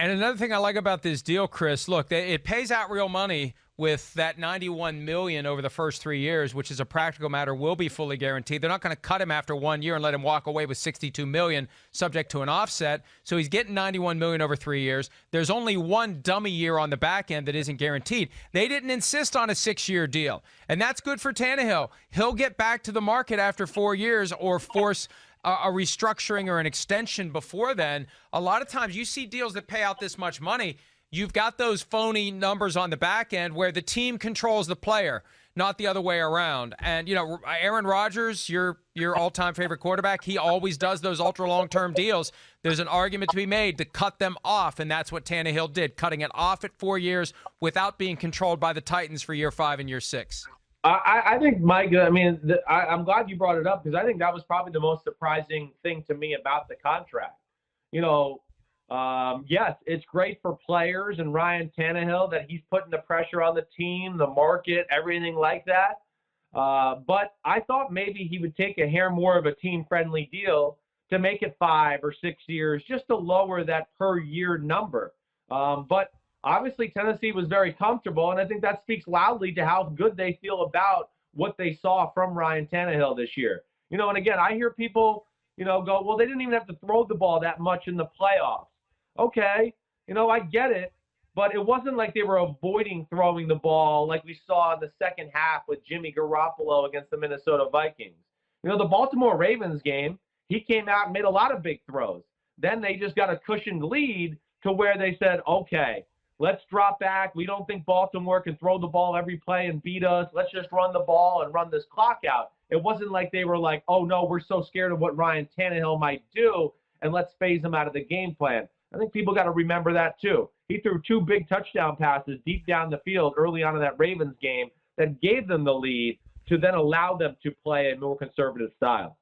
And another thing I like about this deal, Chris, look, it pays out real money with that $91 million over the first 3 years, which is a practical matter, will be fully guaranteed. They're not going to cut him after 1 year and let him walk away with $62 million subject to an offset. So he's getting $91 million over 3 years. There's only one dummy year on the back end that isn't guaranteed. They didn't insist on a 6-year deal, and that's good for Tannehill. He'll get back to the market after 4 years or force a restructuring or an extension before then. A lot of times you see deals that pay out this much money, you've got those phony numbers on the back end where the team controls the player, not the other way around. And, Aaron Rodgers, your all-time favorite quarterback, he always does those ultra long-term deals. There's an argument to be made to cut them off, and that's what Tannehill did, cutting it off at 4 years without being controlled by the Titans for year 5 and year 6.
I think, Mike, I'm glad you brought it up, because I think that was probably the most surprising thing to me about the contract. Yes, it's great for players and Ryan Tannehill that he's putting the pressure on the team, the market, everything like that. But I thought maybe he would take a hair more of a team-friendly deal to make it 5 or 6 years, just to lower that per-year number. But obviously, Tennessee was very comfortable, and I think that speaks loudly to how good they feel about what they saw from Ryan Tannehill this year. And again, I hear people go, well, they didn't even have to throw the ball that much in the playoffs. Okay, I get it, but it wasn't like they were avoiding throwing the ball like we saw in the second half with Jimmy Garoppolo against the Minnesota Vikings. The Baltimore Ravens game, he came out and made a lot of big throws. Then they just got a cushioned lead to where they said, okay, let's drop back. We don't think Baltimore can throw the ball every play and beat us. Let's just run the ball and run this clock out. It wasn't like they were like, oh, no, we're so scared of what Ryan Tannehill might do, and let's phase him out of the game plan. I think people got to remember that, too. He threw 2 big touchdown passes deep down the field early on in that Ravens game that gave them the lead to then allow them to play a more conservative style.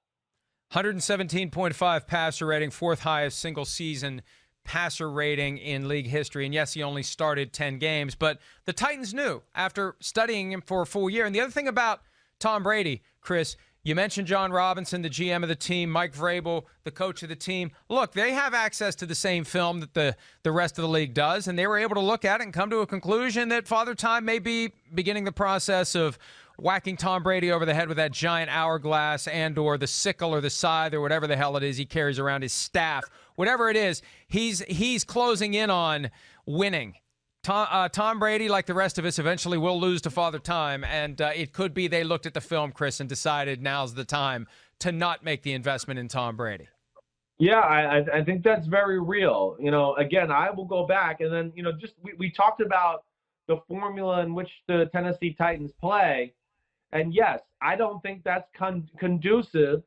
117.5 passer rating, 4th highest single season passer rating in league history. And yes, he only started 10 games, but the Titans knew after studying him for a full year. And the other thing about Tom Brady, Chris, you mentioned John Robinson, the GM of the team, Mike Vrabel, the coach of the team. Look, they have access to the same film that the rest of the league does, and they were able to look at it and come to a conclusion that Father Time may be beginning the process of whacking Tom Brady over the head with that giant hourglass and or the sickle or the scythe or whatever the hell it is he carries around, his staff. Whatever it is, he's closing in on winning. Tom Brady, like the rest of us, eventually will lose to Father Time, and it could be they looked at the film, Chris, and decided now's the time to not make the investment in Tom Brady.
Yeah, I think that's very real. Again, I will go back, and then, just we talked about the formula in which the Tennessee Titans play, and yes, I don't think that's conducive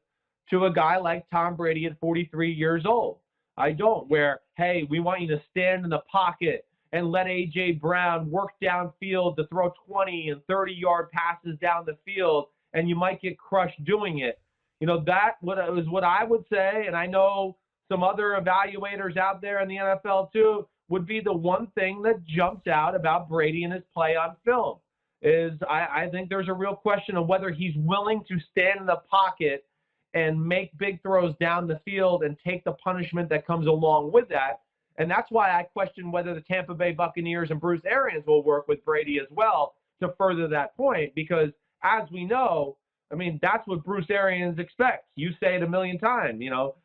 to a guy like Tom Brady at 43 years old. I don't, where, hey, we want you to stand in the pocket and let A.J. Brown work downfield to throw 20 and 30-yard passes down the field, and you might get crushed doing it. That was what I would say, and I know some other evaluators out there in the NFL too, would be the one thing that jumps out about Brady and his play on film is I think there's a real question of whether he's willing to stand in the pocket and make big throws down the field and take the punishment that comes along with that. And that's why I question whether the Tampa Bay Buccaneers and Bruce Arians will work with Brady as well to further that point, because as we know, that's what Bruce Arians expects. You say it a million times,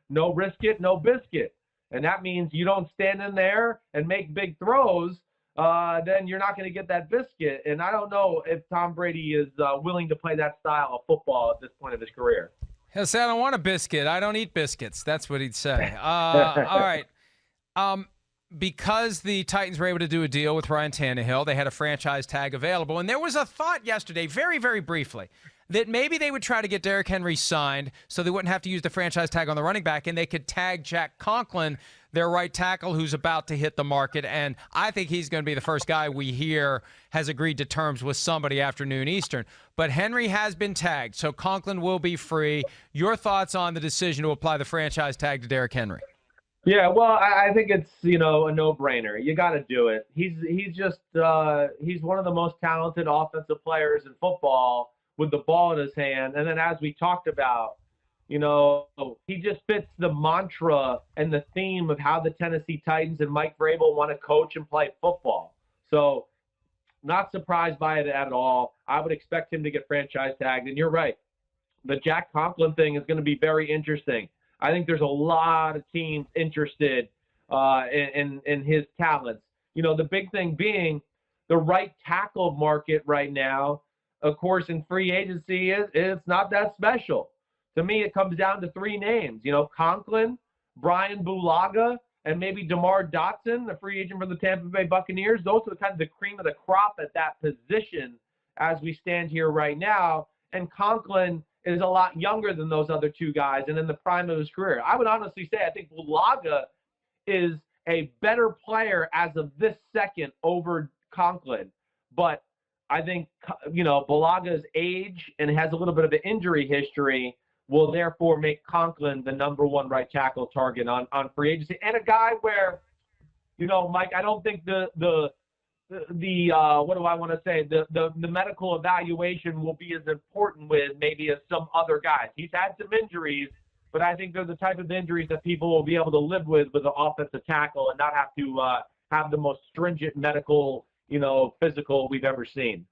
no risk it, no biscuit. And that means you don't stand in there and make big throws, then you're not going to get that biscuit. And I don't know if Tom Brady is willing to play that style of football at this point of his career.
He'll say, I don't want a biscuit. I don't eat biscuits. That's what he'd say. All right. Because the Titans were able to do a deal with Ryan Tannehill, they had a franchise tag available. And there was a thought yesterday, very, very briefly, that maybe they would try to get Derrick Henry signed so they wouldn't have to use the franchise tag on the running back, and they could tag Jack Conklin, their right tackle, who's about to hit the market. And I think he's going to be the first guy we hear has agreed to terms with somebody after noon Eastern. But Henry has been tagged, so Conklin will be free. Your thoughts on the decision to apply the franchise tag to Derrick Henry?
Yeah, well, I think it's, a no-brainer. You got to do it. He's one of the most talented offensive players in football with the ball in his hand. And then as we talked about, he just fits the mantra and the theme of how the Tennessee Titans and Mike Vrabel want to coach and play football. So not surprised by it at all. I would expect him to get franchise tagged. And you're right. The Jack Conklin thing is going to be very interesting. I think there's a lot of teams interested in his talents. The big thing being the right tackle market right now, of course, in free agency, it's not that special. To me, it comes down to 3 names. Conklin, Brian Bulaga, and maybe DeMar Dotson, the free agent from the Tampa Bay Buccaneers. Those are kind of the cream of the crop at that position as we stand here right now. And Conklin is a lot younger than those other 2 guys and in the prime of his career. I would honestly say I think Bulaga is a better player as of this second over Conklin. But I think, Bulaga's age and has a little bit of an injury history will therefore make Conklin the number 1 right tackle target on free agency. And a guy where, Mike, I don't think the what do I want to say? The medical evaluation will be as important with maybe as some other guys. He's had some injuries, but I think they're the type of injuries that people will be able to live with the offensive tackle and not have to have the most stringent medical, physical we've ever seen.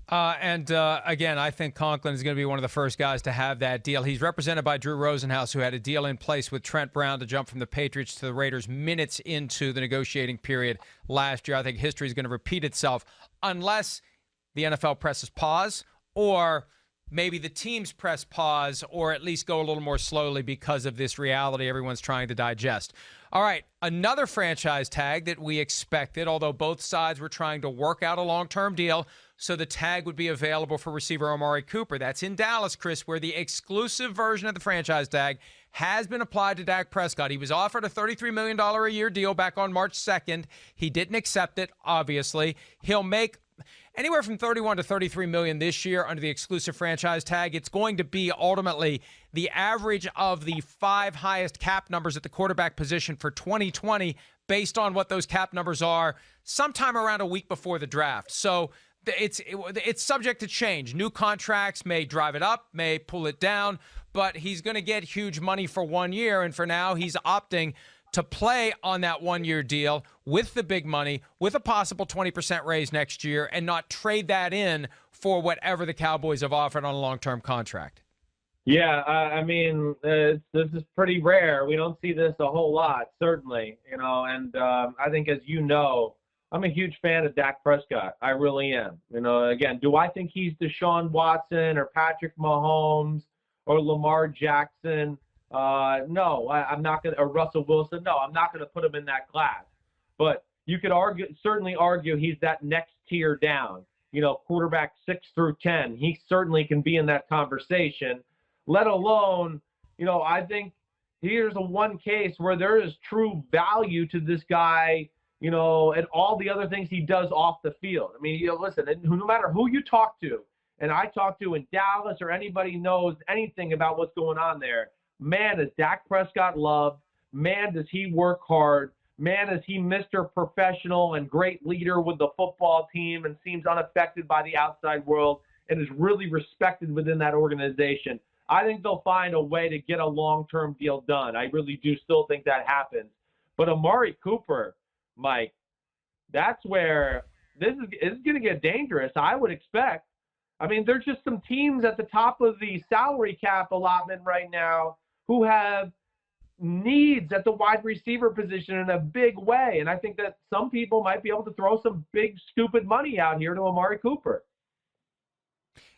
Again, I think Conklin is going to be one of the first guys to have that deal. He's represented by Drew Rosenhaus, who had a deal in place with Trent Brown to jump from the Patriots to the Raiders minutes into the negotiating period last year. I think history is going to repeat itself unless the NFL presses pause, or maybe the teams press pause, or at least go a little more slowly because of this reality everyone's trying to digest. All right, another franchise tag that we expected, although both sides were trying to work out a long-term deal, so the tag would be available for receiver Amari Cooper. That's in Dallas, Chris, where the exclusive version of the franchise tag has been applied to Dak Prescott. He was offered a $33 million a year deal back on March 2nd. He didn't accept it, obviously. He'll make anywhere from $31 to $33 million this year under the exclusive franchise tag. It's going to be ultimately the average of the 5 highest cap numbers at the quarterback position for 2020 based on what those cap numbers are sometime around a week before the draft. So it's subject to change. New contracts may drive it up, may pull it down, but he's going to get huge money for 1 year, and for now he's opting to play on that 1-year deal with the big money, with a possible 20% raise next year, and not trade that in for whatever the Cowboys have offered on a long-term contract.
Yeah, I mean, this is pretty rare. We don't see this a whole lot, certainly, and I think, as you know, I'm a huge fan of Dak Prescott. I really am. Again, do I think he's Deshaun Watson or Patrick Mahomes or Lamar Jackson? No, I'm not going to, or Russell Wilson. No, I'm not going to put him in that class. But you could certainly argue he's that next tier down, quarterback 6 through 10. He certainly can be in that conversation, let alone, I think here's one case where there is true value to this guy, and all the other things he does off the field. I mean, listen, no matter who you talk to, and I talk to in Dallas, or anybody knows anything about what's going on there, man, is Dak Prescott loved. Man, does he work hard. Man, is he Mr. Professional and great leader with the football team and seems unaffected by the outside world and is really respected within that organization. I think they'll find a way to get a long-term deal done. I really do still think that happens. But Amari Cooper, Mike, that's where this is going to get dangerous, I would expect. I mean, there's just some teams at the top of the salary cap allotment right now who have needs at the wide receiver position in a big way. And I think that some people might be able to throw some big, stupid money out here to Amari Cooper.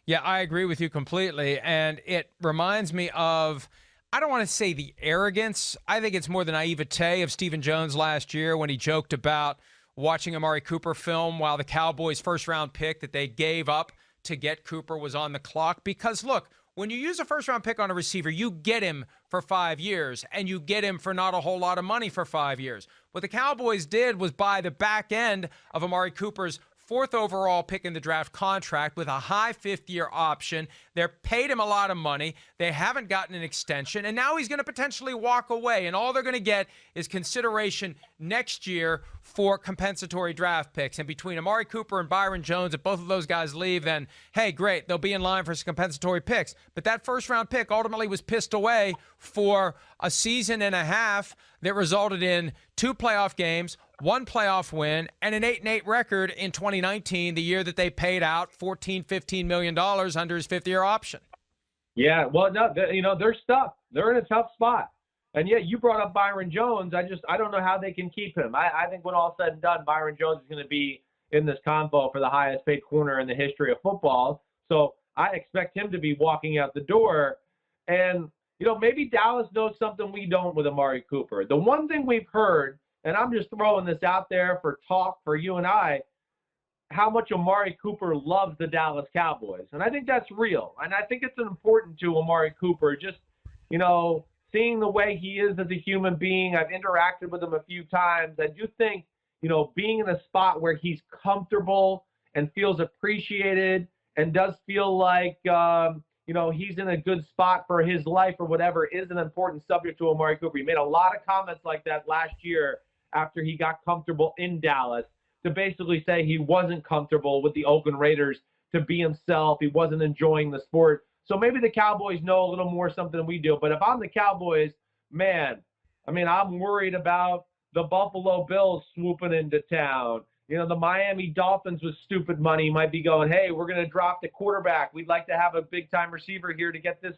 Yeah, I agree with you completely. And it reminds me of, I don't want to say the arrogance. I think it's more the naivete of Stephen Jones last year when he joked about watching Amari Cooper film while the Cowboys' first-round pick that they gave up to get Cooper was on the clock. Because, look, when you use a first-round pick on a receiver, you get him for 5 years, and you get him for not a whole lot of money for 5 years. What the Cowboys did was buy the back end of Amari Cooper's 4th overall pick in the draft contract with a high 5th-year option. They paid him a lot of money. They haven't gotten an extension, and now he's going to potentially walk away, and all they're going to get is consideration next year for compensatory draft picks. And between Amari Cooper and Byron Jones, if both of those guys leave, then, hey, great, they'll be in line for some compensatory picks. But that first-round pick ultimately was pissed away for a season and a half that resulted in 2 playoff games, 1 playoff win, and an 8-8 record in 2019, the year that they paid out $14-15 million under his 5th-year option.
Yeah, well, no, they're stuck. They're in a tough spot. And yet you brought up Byron Jones. I don't know how they can keep him. I think when all said and done, Byron Jones is going to be in this combo for the highest paid corner in the history of football. So I expect him to be walking out the door. And, maybe Dallas knows something we don't with Amari Cooper. The one thing we've heard, and I'm just throwing this out there for talk for you and I, how much Amari Cooper loves the Dallas Cowboys. And I think that's real. And I think it's important to Amari Cooper, just, seeing the way he is as a human being. I've interacted with him a few times. I do think, being in a spot where he's comfortable and feels appreciated and does feel like, he's in a good spot for his life or whatever is an important subject to Amari Cooper. He made a lot of comments like that last year after he got comfortable in Dallas, to basically say he wasn't comfortable with the Oakland Raiders to be himself. He wasn't enjoying the sport. So maybe the Cowboys know a little more something than we do. But if I'm the Cowboys, man, I'm worried about the Buffalo Bills swooping into town. The Miami Dolphins with stupid money might be going, hey, we're going to drop the quarterback. We'd like to have a big-time receiver here to get this,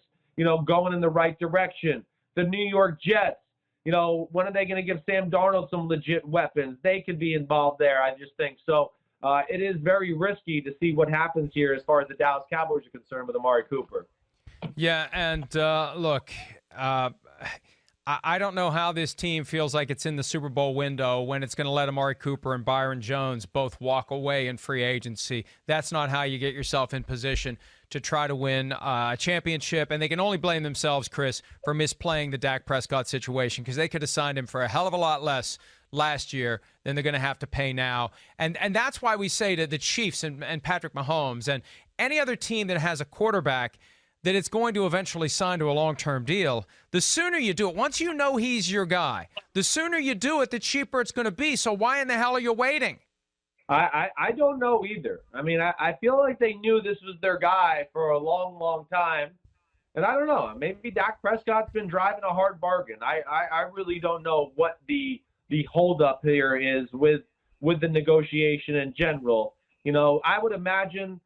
going in the right direction. The New York Jets, when are they going to give Sam Darnold some legit weapons? They could be involved there, I just think. So it is very risky to see what happens here as far as the Dallas Cowboys are concerned with Amari Cooper.
Yeah, and look, I don't know how this team feels like it's in the Super Bowl window when it's going to let Amari Cooper and Byron Jones both walk away in free agency. That's not how you get yourself in position to try to win a championship. And they can only blame themselves, Chris, for misplaying the Dak Prescott situation, because they could have signed him for a hell of a lot less last year than they're going to have to pay now. And that's why we say to the Chiefs and Patrick Mahomes and any other team that has a quarterback that it's going to eventually sign to a long-term deal, the sooner you do it, once you know he's your guy, the sooner you do it, the cheaper it's going to be. So why in the hell are you waiting?
I don't know either. I mean, I feel like they knew this was their guy for a long, long time. And I don't know. Maybe Dak Prescott's been driving a hard bargain. I really don't know what the holdup here is with the negotiation in general. I would imagine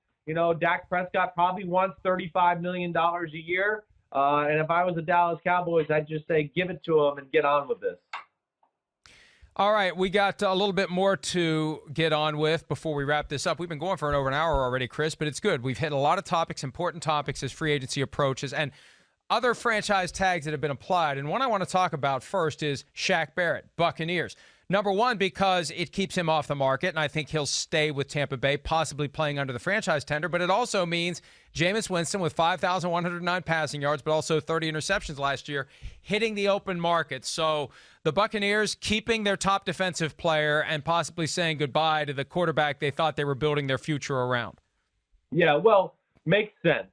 Dak Prescott probably wants $35 million a year. And if I was the Dallas Cowboys, I'd just say give it to him and get on with this.
All right, we got a little bit more to get on with before we wrap this up. We've been going for over an hour already, Chris, but it's good. We've hit a lot of topics, important topics as free agency approaches, and other franchise tags that have been applied. And one I want to talk about first is Shaq Barrett, Buccaneers. Number one, because it keeps him off the market, and I think he'll stay with Tampa Bay, possibly playing under the franchise tender. But it also means Jameis Winston with 5,109 passing yards, but also 30 interceptions last year, hitting the open market. So the Buccaneers keeping their top defensive player and possibly saying goodbye to the quarterback they thought they were building their future around.
Yeah, well, makes sense.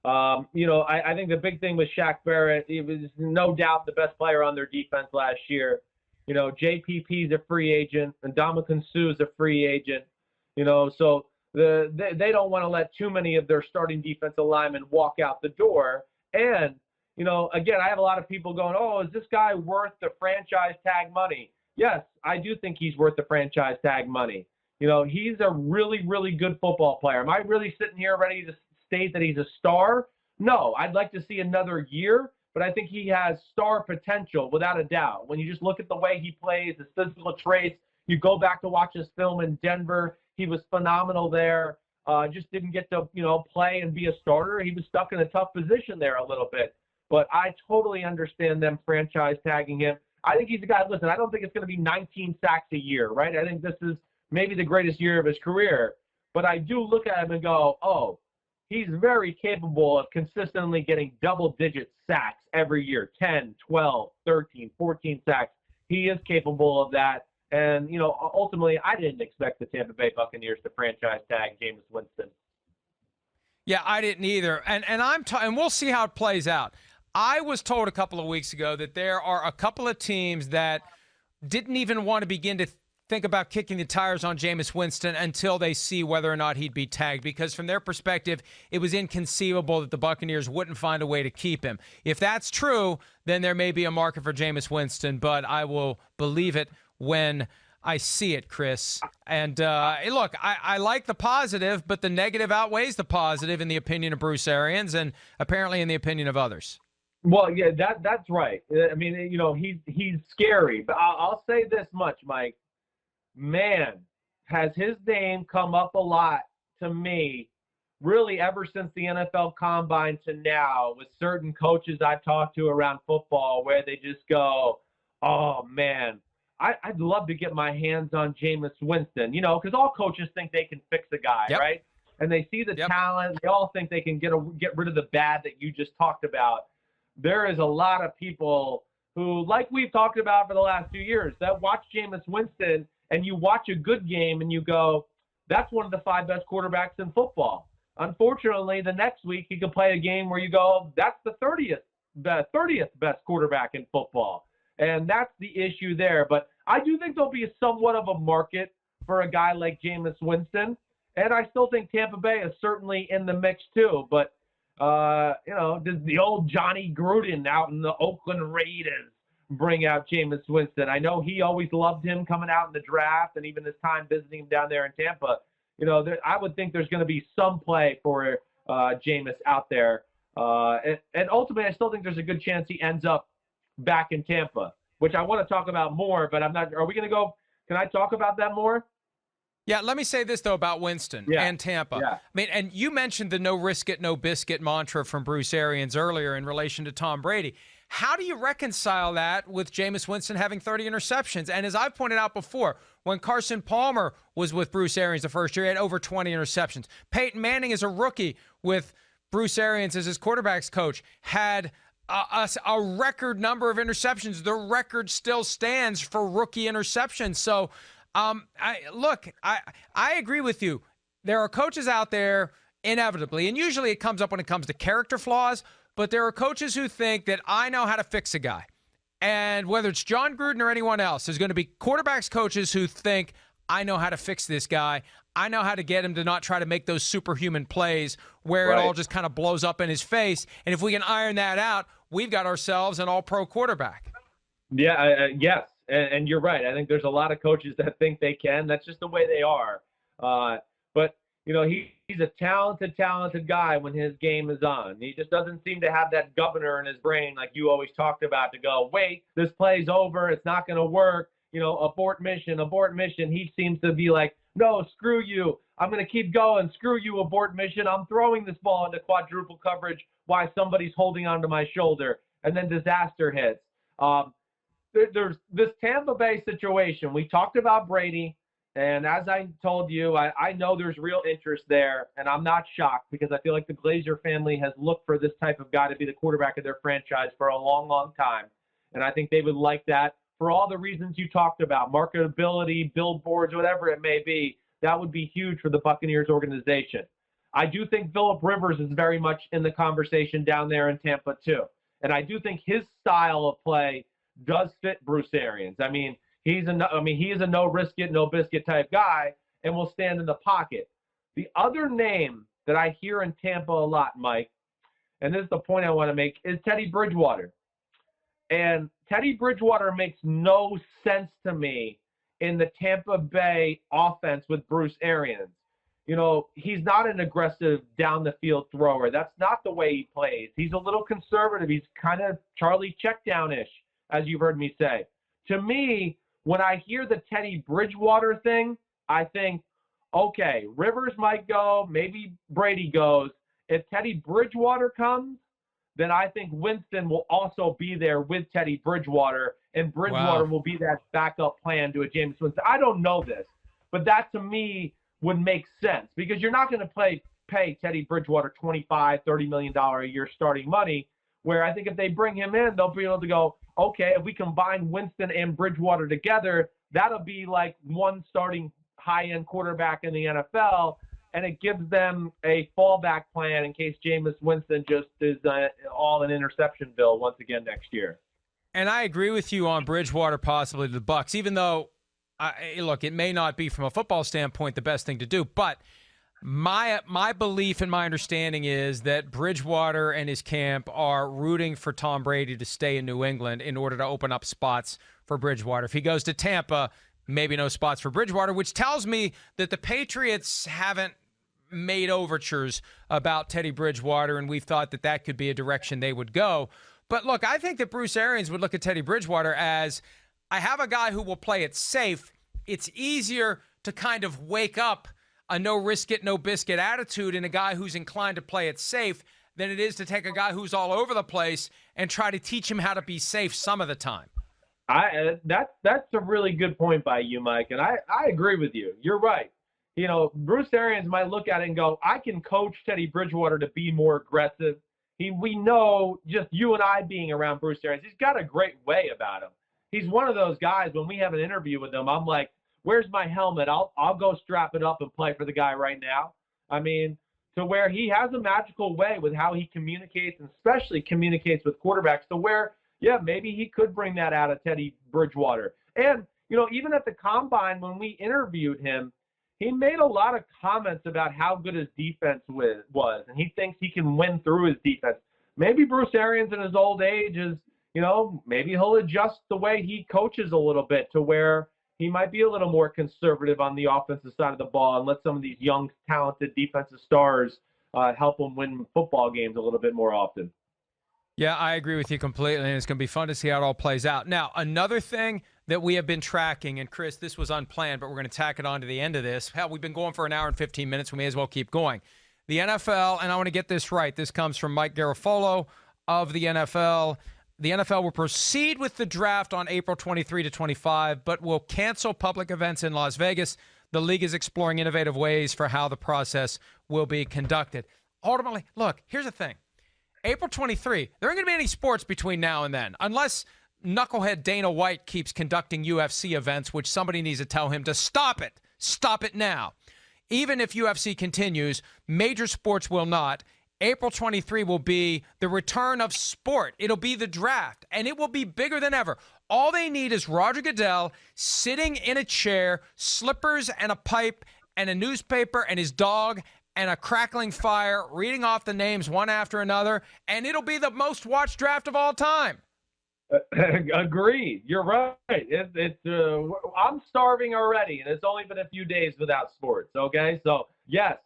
I think the big thing with Shaq Barrett, he was no doubt the best player on their defense last year. JPP's a free agent, and Ndamukong Suh's a free agent. So they don't want to let too many of their starting defensive linemen walk out the door. And, again, I have a lot of people going, oh, is this guy worth the franchise tag money? Yes, I do think he's worth the franchise tag money. He's a really, really good football player. Am I really sitting here ready to state that he's a star? No, I'd like to see another year. But I think he has star potential without a doubt. When you just look at the way he plays, his physical traits, you go back to watch his film in Denver, he was phenomenal there. Just didn't get to, play and be a starter. He was stuck in a tough position there a little bit. But I totally understand them franchise tagging him. I think he's a guy, listen, I don't think it's going to be 19 sacks a year, right? I think this is maybe the greatest year of his career. But I do look at him and go, oh, he's very capable of consistently getting double-digit sacks every year, 10, 12, 13, 14 sacks. He is capable of that. And, ultimately, I didn't expect the Tampa Bay Buccaneers to franchise tag Jameis Winston.
Yeah, I didn't either. And we'll see how it plays out. I was told a couple of weeks ago that there are a couple of teams that didn't even want to begin to think about kicking the tires on Jameis Winston until they see whether or not he'd be tagged, because from their perspective, it was inconceivable that the Buccaneers wouldn't find a way to keep him. If that's true, then there may be a market for Jameis Winston, but I will believe it when I see it, Chris. And look, I like the positive, but the negative outweighs the positive in the opinion of Bruce Arians and apparently in the opinion of others.
Well, yeah, that's right. I mean, he's scary, but I'll say this much, Mike. Man, has his name come up a lot to me, really ever since the NFL Combine to now, with certain coaches I've talked to around football, where they just go, oh, man, I'd love to get my hands on Jameis Winston, because all coaches think they can fix a guy,
yep.
right? And they see the talent. They all think they can get rid of the bad that you just talked about. There is a lot of people who, like we've talked about for the last 2 years, that watch Jameis Winston and you watch a good game and you go, that's one of the 5 best quarterbacks in football. Unfortunately, the next week he could play a game where you go, that's the 30th best quarterback in football. And that's the issue there. But I do think there'll be somewhat of a market for a guy like Jameis Winston. And I still think Tampa Bay is certainly in the mix too. But, does the old Johnny Gruden out in the Oakland Raiders bring out Jameis Winston. I know he always loved him coming out in the draft and even his time visiting him down there in Tampa. I would think there's going to be some play for Jameis out there. And ultimately, I still think there's a good chance he ends up back in Tampa, which I want to talk about more, but I'm not – are we going to go – can I talk about that more?
Yeah, let me say this, though, about Winston and Tampa.
Yeah.
I mean, and you mentioned the no risk it, no biscuit mantra from Bruce Arians earlier in relation to Tom Brady. How do you reconcile that with Jameis Winston having 30 interceptions? And as I've pointed out before, when Carson Palmer was with Bruce Arians the first year, he had over 20 interceptions. Peyton Manning, as a rookie with Bruce Arians as his quarterbacks coach, had a record number of interceptions. The record still stands for rookie interceptions. So, I agree with you. There are coaches out there, inevitably, and usually it comes up when it comes to character flaws, but there are coaches who think that I know how to fix a guy. And whether it's John Gruden or anyone else, there's going to be quarterbacks coaches who think, I know how to fix this guy. I know how to get him to not try to make those superhuman plays where it all just kind of blows up in his face. And if we can iron that out, we've got ourselves an all-pro quarterback.
Yeah, yes. And you're right. I think there's a lot of coaches that think they can. That's just the way they are. But, he's a talented guy when his game is on. He just doesn't seem to have that governor in his brain like you always talked about to go, wait, this play's over. It's not going to work. Abort mission. He seems to be like, no, screw you. I'm going to keep going. Screw you, abort mission. I'm throwing this ball into quadruple coverage while somebody's holding onto my shoulder. And then disaster hits. There's this Tampa Bay situation. We talked about Brady, and as I told you, I know there's real interest there, and I'm not shocked because I feel like the Glazer family has looked for this type of guy to be the quarterback of their franchise for a long, long time. And I think they would like that for all the reasons you talked about, marketability, billboards, whatever it may be. That would be huge for the Buccaneers organization. I do think Phillip Rivers is very much in the conversation down there in Tampa too. And I do think his style of play does fit Bruce Arians. I mean, he is a no risk it, no biscuit type guy and will stand in the pocket. The other name that I hear in Tampa a lot, Mike, and this is the point I want to make, is Teddy Bridgewater. And Teddy Bridgewater makes no sense to me in the Tampa Bay offense with Bruce Arians. He's not an aggressive down the field thrower. That's not the way he plays. He's a little conservative. He's kind of Charlie Checkdown-ish, as you've heard me say. To me, when I hear the Teddy Bridgewater thing, I think, okay, Rivers might go, maybe Brady goes. If Teddy Bridgewater comes, then I think Winston will also be there with Teddy Bridgewater, and Bridgewater will be that backup plan to a Jameis Winston. I don't know this, but that to me would make sense because you're not going to pay Teddy Bridgewater $25, $30 million a year starting money, where I think if they bring him in, they'll be able to go, okay, if we combine Winston and Bridgewater together, that'll be like one starting high-end quarterback in the NFL, and it gives them a fallback plan in case Jameis Winston just is all an interception bill once again next year.
And I agree with you on Bridgewater, possibly the Bucs, even though, look, it may not be from a football standpoint the best thing to do, but my belief and my understanding is that Bridgewater and his camp are rooting for Tom Brady to stay in New England in order to open up spots for Bridgewater. If he goes to Tampa, maybe no spots for Bridgewater, which tells me that the Patriots haven't made overtures about Teddy Bridgewater, and we've thought that that could be a direction they would go. But look, I think that Bruce Arians would look at Teddy Bridgewater as, I have a guy who will play it safe. It's easier to kind of wake up a no risk it, no biscuit attitude in a guy who's inclined to play it safe than it is to take a guy who's all over the place and try to teach him how to be safe some of the time.
That's a really good point by you, Mike, and I agree with you. You're right. Bruce Arians might look at it and go, I can coach Teddy Bridgewater to be more aggressive. We know, just you and I being around Bruce Arians, he's got a great way about him. He's one of those guys, when we have an interview with him, I'm like, where's my helmet? I'll go strap it up and play for the guy right now. I mean, to where he has a magical way with how he communicates, and especially communicates with quarterbacks, to where, yeah, maybe he could bring that out of Teddy Bridgewater. And, even at the Combine when we interviewed him, he made a lot of comments about how good his defense was, and he thinks he can win through his defense. Maybe Bruce Arians in his old age is maybe he'll adjust the way he coaches a little bit to where he might be a little more conservative on the offensive side of the ball and let some of these young, talented defensive stars help them win football games a little bit more often.
Yeah, I agree with you completely, and it's going to be fun to see how it all plays out. Now, another thing that we have been tracking, and Chris, this was unplanned, but we're going to tack it on to the end of this. Hell, we've been going for an hour and 15 minutes. We may as well keep going. The NFL, and I want to get this right. This comes from Mike Garafolo of the NFL. The NFL will proceed with the draft on April 23 to 25, but will cancel public events in Las Vegas. The league is exploring innovative ways for how the process will be conducted. Ultimately, look, here's the thing. April 23, there aren't going to be any sports between now and then, unless knucklehead Dana White keeps conducting UFC events, which somebody needs to tell him to stop it. Stop it now. Even if UFC continues, major sports will not. April 23 will be the return of sport. It'll be the draft, and it will be bigger than ever. All they need is Roger Goodell sitting in a chair, slippers and a pipe and a newspaper and his dog and a crackling fire, reading off the names one after another, and it'll be the most watched draft of all time.
Agreed. You're right. I'm starving already, and it's only been a few days without sports, okay? So, yes.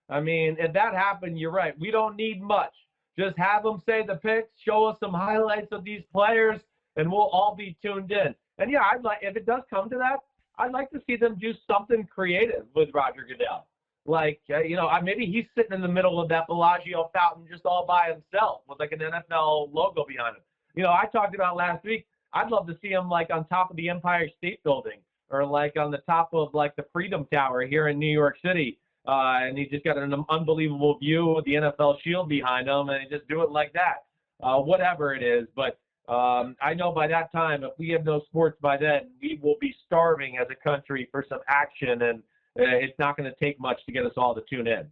I mean, if that happened, you're right. We don't need much. Just have them say the picks, show us some highlights of these players, and we'll all be tuned in. And, yeah, if it does come to that, I'd like to see them do something creative with Roger Goodell. Like, maybe he's sitting in the middle of that Bellagio fountain just all by himself with, like, an NFL logo behind him. I talked about last week, I'd love to see him, like, on top of the Empire State Building or, like, on the top of, like, the Freedom Tower here in New York City. And he just got an unbelievable view with the NFL shield behind him, and he just do it like that. Whatever it is. But I know by that time, if we have no sports by then, we will be starving as a country for some action, and it's not going to take much to get us all to tune in.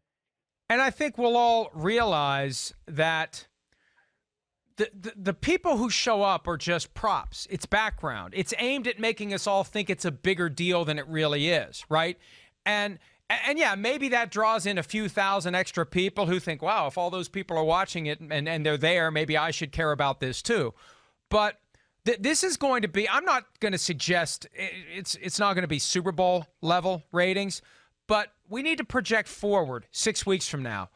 And I think we'll all realize that the people who show up are just props. It's background. It's aimed at making us all think it's a bigger deal than it really is, right? And yeah, maybe that draws in a few thousand extra people who think, wow, if all those people are watching it and they're there, maybe I should care about this too. But this is going to be, I'm not going to suggest it's not going to be Super Bowl level ratings, but we need to project forward 6 weeks from now.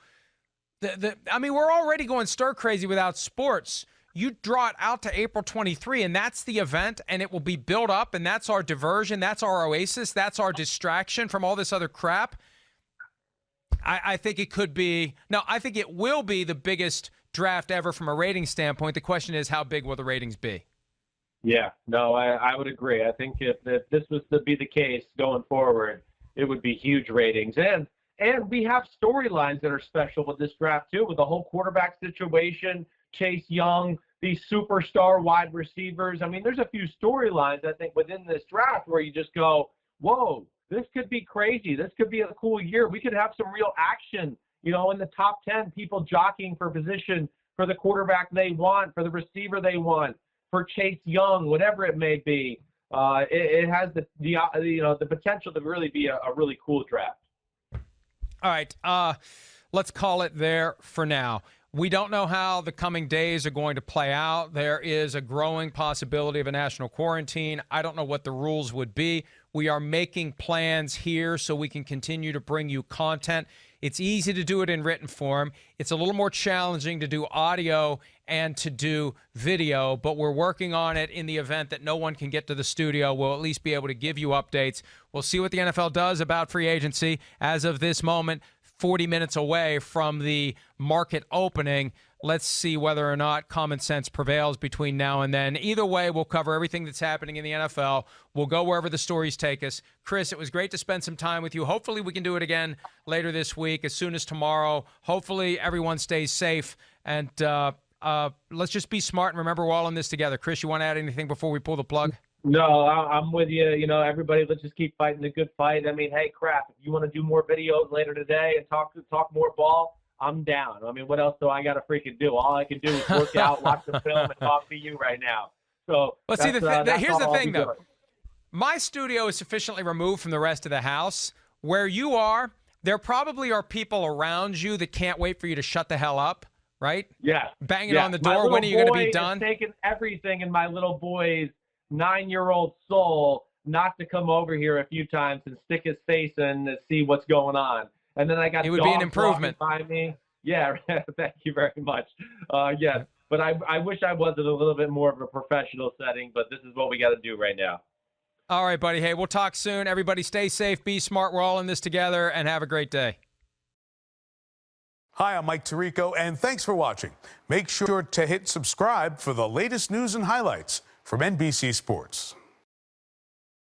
We're already going stir crazy without sports. You draw it out to April 23, and that's the event, and it will be built up, and that's our diversion, that's our oasis, that's our distraction from all this other crap. I think it could be – no, I think it will be the biggest draft ever from a rating standpoint. The question is, how big will the ratings be?
Yeah, no, I would agree. I think if this was to be the case going forward, it would be huge ratings. And we have storylines that are special with this draft, too, with the whole quarterback situation, Chase Young, these superstar wide receivers. I mean, there's a few storylines, I think, within this draft where you just go, whoa, this could be crazy. This could be a cool year. We could have some real action, in the top 10, people jockeying for position for the quarterback they want, for the receiver they want, for Chase Young, whatever it may be. It has the potential to really be a really cool draft.
All right, let's call it there for now. We don't know how the coming days are going to play out. There is a growing possibility of a national quarantine. I don't know what the rules would be. We are making plans here so we can continue to bring you content. It's easy to do it in written form. It's a little more challenging to do audio and to do video, but we're working on it in the event that no one can get to the studio. We'll at least be able to give you updates. We'll see what the NFL does about free agency. As of this moment, 40 minutes away from the market opening. Let's see whether or not common sense prevails between now and then. Either way, we'll cover everything that's happening in the NFL. We'll go wherever the stories take us. Chris, it was great to spend some time with you. Hopefully we can do it again later this week, as soon as tomorrow. Hopefully everyone stays safe. And let's just be smart and remember we're all in this together. Chris, you want to add anything before we pull the plug?
No, I'm with you. Everybody, let's just keep fighting the good fight. I mean, hey, crap, if you want to do more videos later today and talk more ball, I'm down. I mean, what else do I got to freaking do? All I can do is work out, watch the film, and talk to you right now. So,
let's see. Here's the thing, though. My studio is sufficiently removed from the rest of the house. Where you are, there probably are people around you that can't wait for you to shut the hell up right?
Yeah.
Banging on the door. When are you going to be done?
My little boy is taking everything in my little boy's 9-year-old soul not to come over here a few times and stick his face in and see what's going on. And then I got
it would be an
dogs
improvement
walking by me. Yeah, thank you very much. Yes, but I wish I was in a little bit more of a professional setting, but this is what we got to do right now.
All right, buddy. Hey, we'll talk soon. Everybody stay safe, be smart. We're all in this together, and have a great day.
Hi, I'm Mike Tirico, and thanks for watching. Make sure to hit subscribe for the latest news and highlights from NBC Sports.